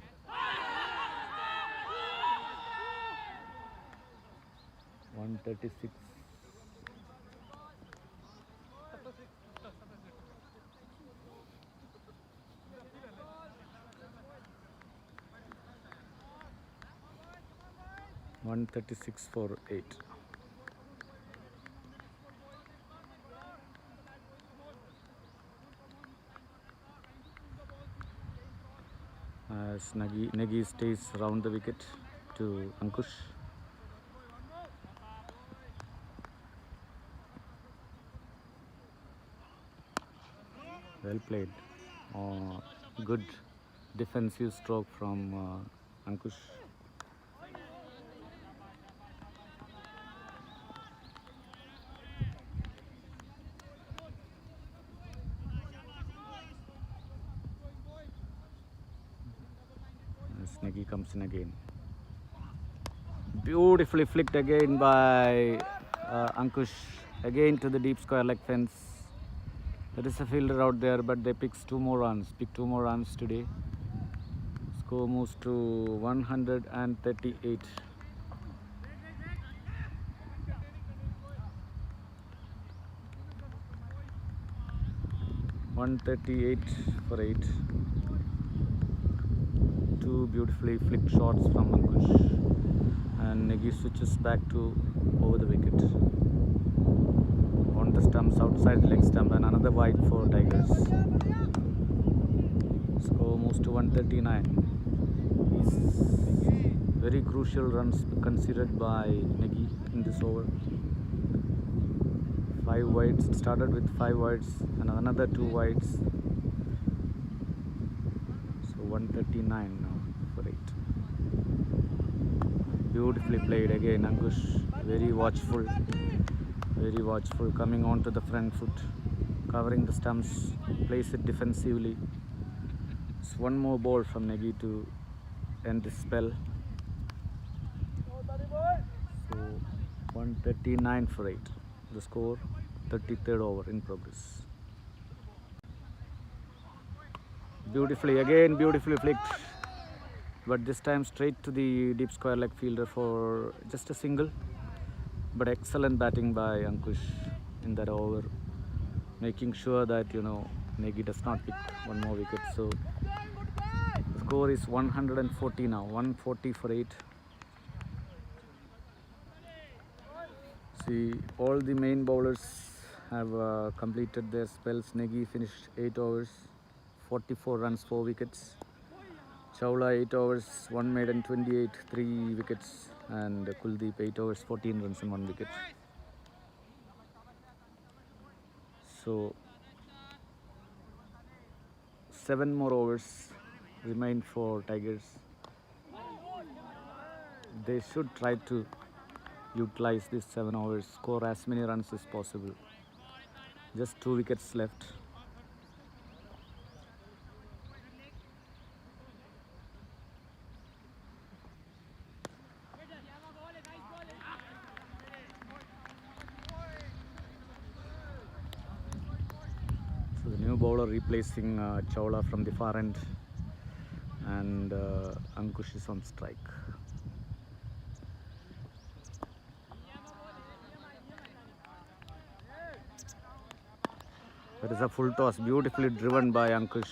$136 for 8. As Negi stays around the wicket to Ankush. Well played. Good defensive stroke from Ankush. As Negi comes in again. Beautifully flicked again by Ankush. Again to the deep square leg fence. There is a fielder out there, but they pick 2 more runs. Pick 2 more runs today. Score moves to 138. $138 for 8. 2 beautifully flicked shots from Ankush. And Negi switches back to over the wicket. On the stumps, outside the leg stump, and another wide for Tigers. Score moves to 139. These very crucial runs considered by Negi in this over. 5 wides. It started with 5 wides and another 2 wides. So 139 now for 8. Beautifully played again, Ankush. Very watchful, coming on to the front foot, covering the stumps, plays it defensively. It's one more ball from Negi to end this spell. So 139 for 8. The score, 33rd over in progress. Beautifully flicked, but this time straight to the deep square leg fielder for just a single. But excellent batting by Ankush in that over, making sure that Negi does not pick one more wicket. So the score is 140 now, 140 for 8. See, all the main bowlers have completed their spells. Negi finished 8 overs, 44 runs, 4 wickets. Chawla 8 overs, 1 maiden, 28, 3 wickets. And Kuldeep 8 overs, 14 runs and 1 wicket. So 7 more overs remain for Tigers. They should try to utilize these 7 overs, score as many runs as possible. Just 2 wickets left. So the new bowler replacing Chawla from the far end, and Ankush is on strike. There is a full toss, beautifully driven by Ankush.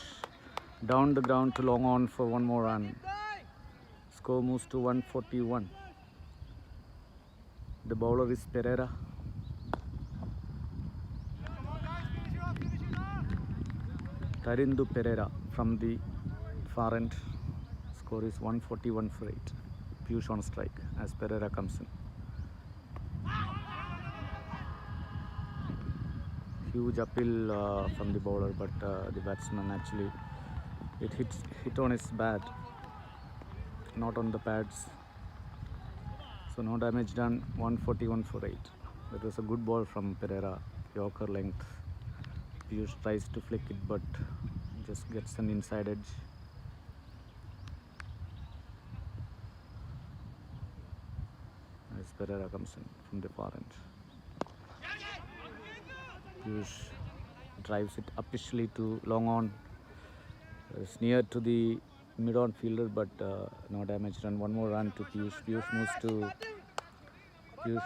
Down the ground to long on for 1 more run. Score moves to 141. The bowler is Pereira. Tarindu Pereira from the far end. Score is 141 for 8. Piyush on strike as Pereira comes in. Huge uphill from the bowler, but the batsman actually hit on his bat, not on the pads. So no damage done. 141 for 8. That was a good ball from Pereira, Yorker length. Piyush tries to flick it, but just gets an inside edge. As Pereira comes in from the far end. Piyush drives it upishly to long on. It's near to the mid-on fielder, but no damage run. One more run to Piyush. Piyush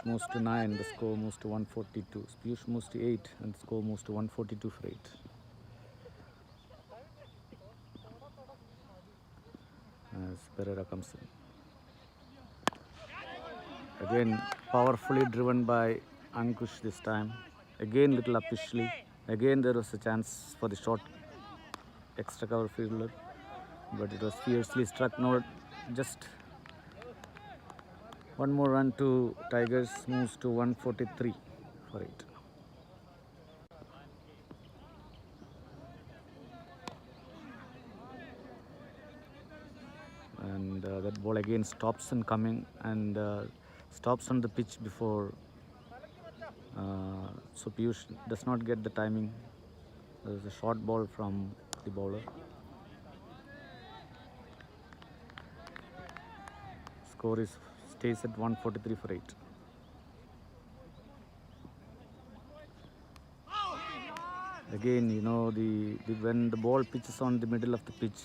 moves to 9. The score moves to 142. Piyush moves to 8, and the score moves to 142 for 8. As Pereira comes in. Again, powerfully driven by Ankush this time. Again, little upishly. Again, there was a chance for the short extra cover fielder, but it was fiercely struck. No, just one more run to Tigers, moves to 143 for 8. And that ball again stops and coming, and stops on the pitch before. So Piyush does not get the timing. There's a short ball from the bowler. Score stays at 143 for 8. Again, you know, when the ball pitches on the middle of the pitch,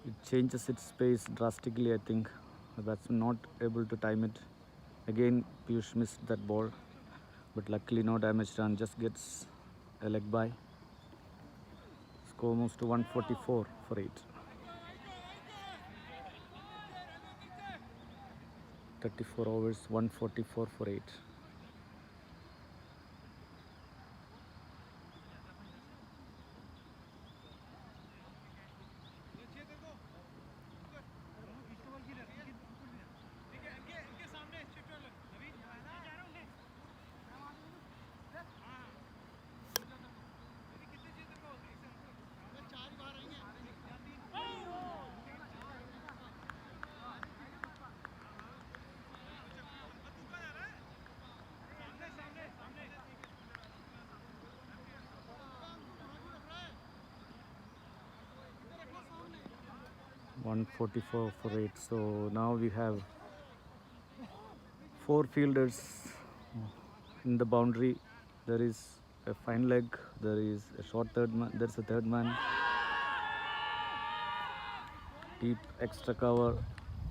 it changes its pace drastically. I think the batsman not able to time it. Again, Piyush missed that ball, but luckily no damage done. Just gets a leg by. Score moves to 144 for 8. 34 overs, 144 for 8. $144 for 8. So now we have 4 fielders in the boundary. There is a fine leg. There is a short third man. There's a third man. Deep extra cover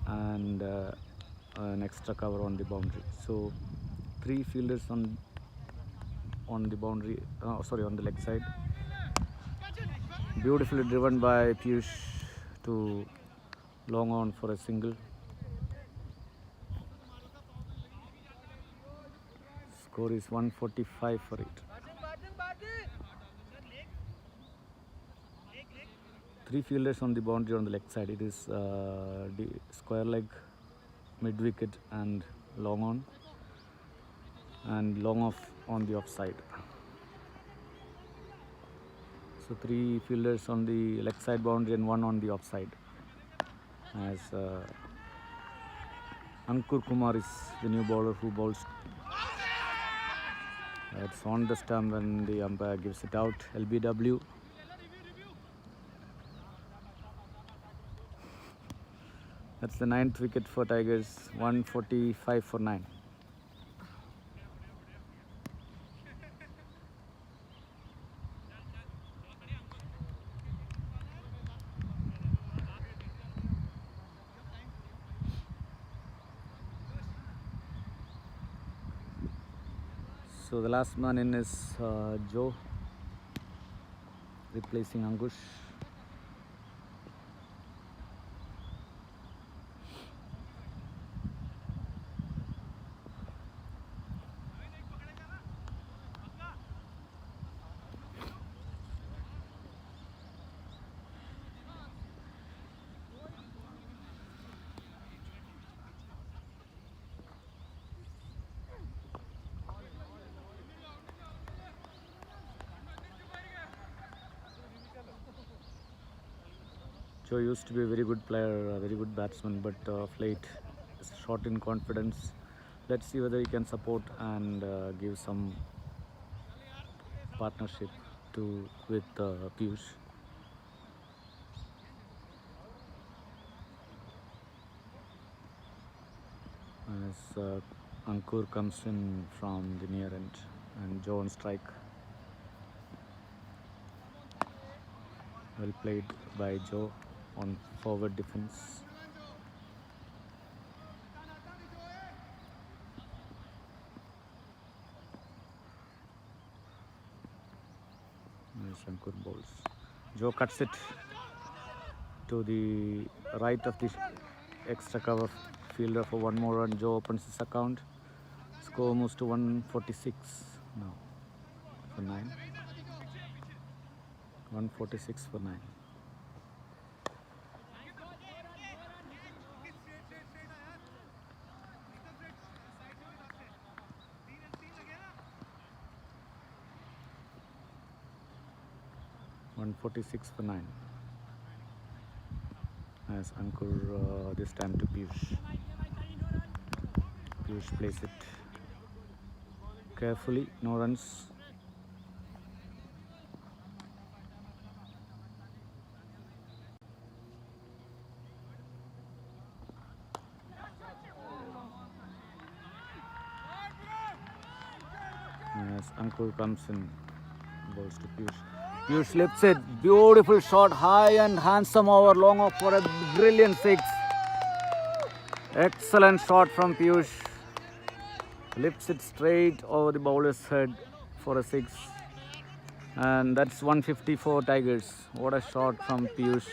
and an extra cover on the boundary. So 3 fielders on the boundary. On the leg side. Beautifully driven by Piyush to long on for a single. Score is 145 for 8. 3 fielders on the boundary on the leg side. It is the square leg, mid wicket, and long on, and long off on the offside. So 3 fielders on the leg side boundary and 1 on the offside. As Ankur Kumar is the new bowler who bowls. It's on the stump when the umpire gives it out. LBW. That's the 9th wicket for Tigers. 145 for 9. So the last man in is Joe, replacing Ankush. Joe used to be a very good player, a very good batsman, but of late is short in confidence. Let's see whether he can support and give some partnership with Piyush. as Ankur comes in from the near end and Joe on strike. Well played by Joe on forward defense. Ankur bowls. Joe cuts it to the right of the extra cover fielder for one more run. Joe opens his account. Score moves to 146 now for 9. 146 for 9. For 9 as Ankur this time to Piyush. Piyush plays it carefully, no runs. As Ankur comes in, balls to Piyush. Piyush lifts it, beautiful shot, high and handsome over, long off for a brilliant 6. Excellent shot from Piyush. Lifts it straight over the bowler's head for a 6. And that's 154 Tigers. What a shot from Piyush.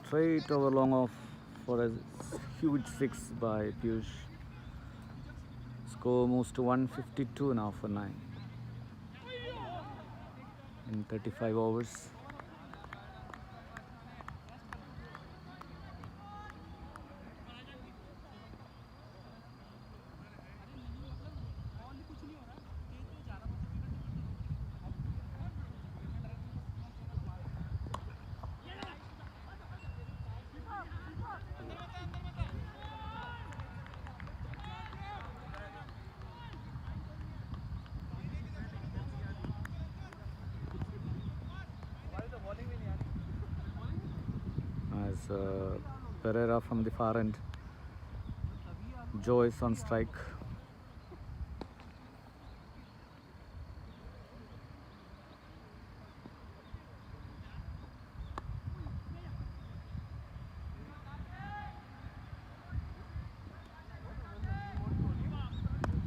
Straight over, long off for a huge 6 by Piyush. Score moves to 152 now for 9 in 35 overs. As Pereira from the far end. Joe is on strike.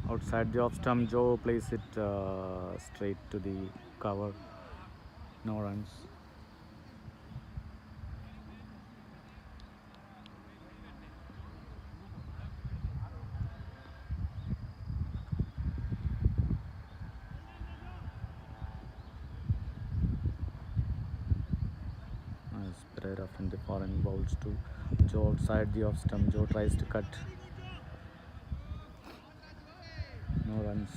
Outside the off stump, Joe plays it straight to the cover. No runs. Pereira from the foreign bowls to Joe outside the off stump. Joe tries to cut. No runs.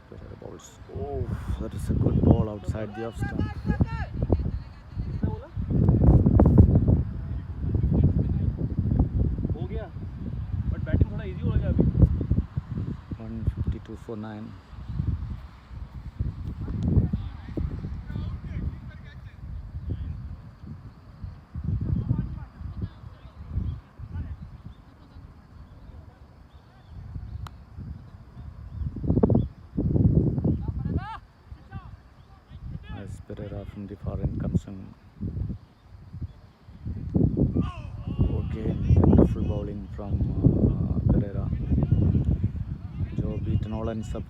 Pereira bowls. Oh, that is a good ball outside the off stump. हो गया but batting थोड़ा easy हो गया अभी 152 for 9. As Pereira from the far end comes in. Okay, wonderful bowling from Pereira. Joe beaten all ends up.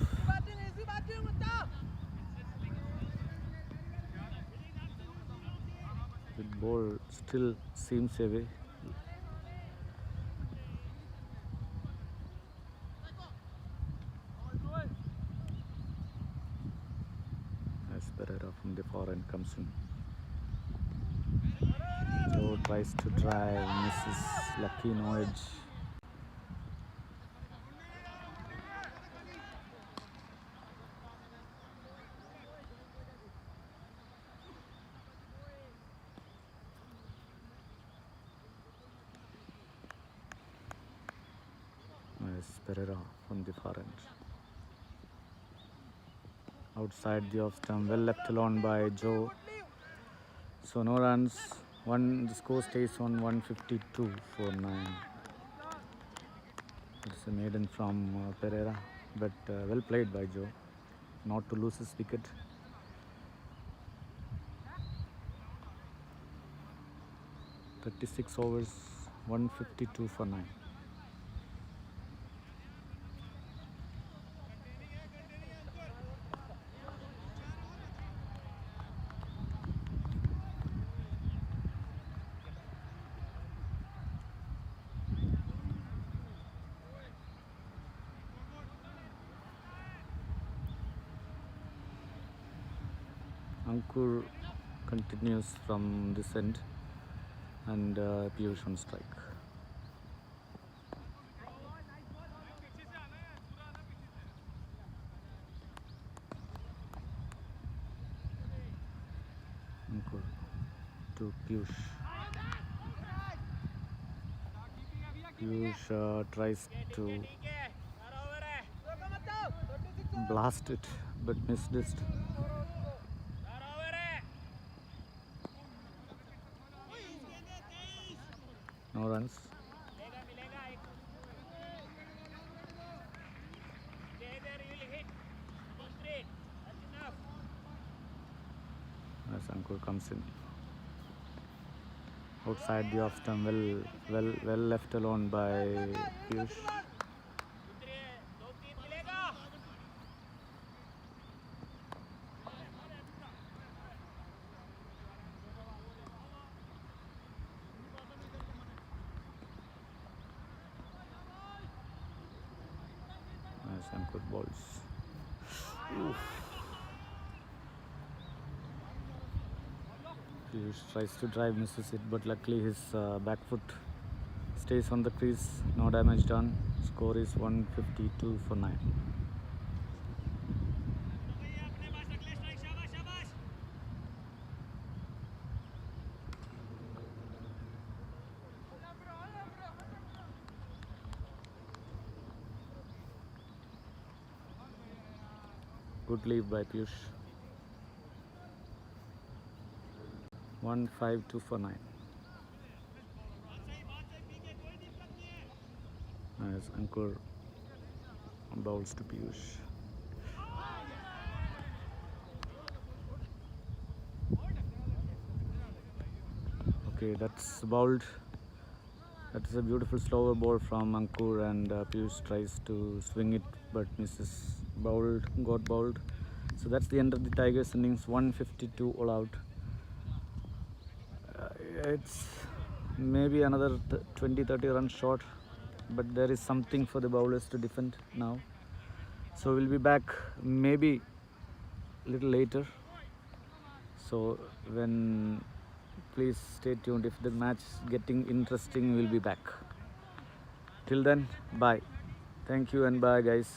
The ball still seems away. As Pereira from the far end comes in. Joe tries to drive, misses, lucky no edge. Yes, Pereira from the far end. Outside the off stump, well left alone by Joe. So no runs. The score stays on 152 for 9. It's a maiden from Pereira, but well played by Joe, not to lose his wicket. "36 overs, 152 for 9. Ankur continues from this end, and Piyush on strike. Ankur to Piyush. Piyush tries to blast it, but missed it. No runs. As Ankur comes in. Outside the off stump, well left alone by Piyush. As Ankur balls. Oof. Piyush tries to drive, misses it, but luckily his back foot stays on the crease. No damage done. Score is 152 for 9. Good leave by Piyush. 152 for 9. As Ankur bowls to Piyush. Okay, that's bowled. That is a beautiful slower ball from Ankur, and Piyush tries to swing it but misses. Got bowled. So that's the end of the Tigers innings. 152 all out. It's maybe another 20-30 runs short, but there is something for the bowlers to defend now. So we'll be back maybe a little later. So please stay tuned. If the match is getting interesting, we'll be back. Till then, bye. Thank you and bye, guys.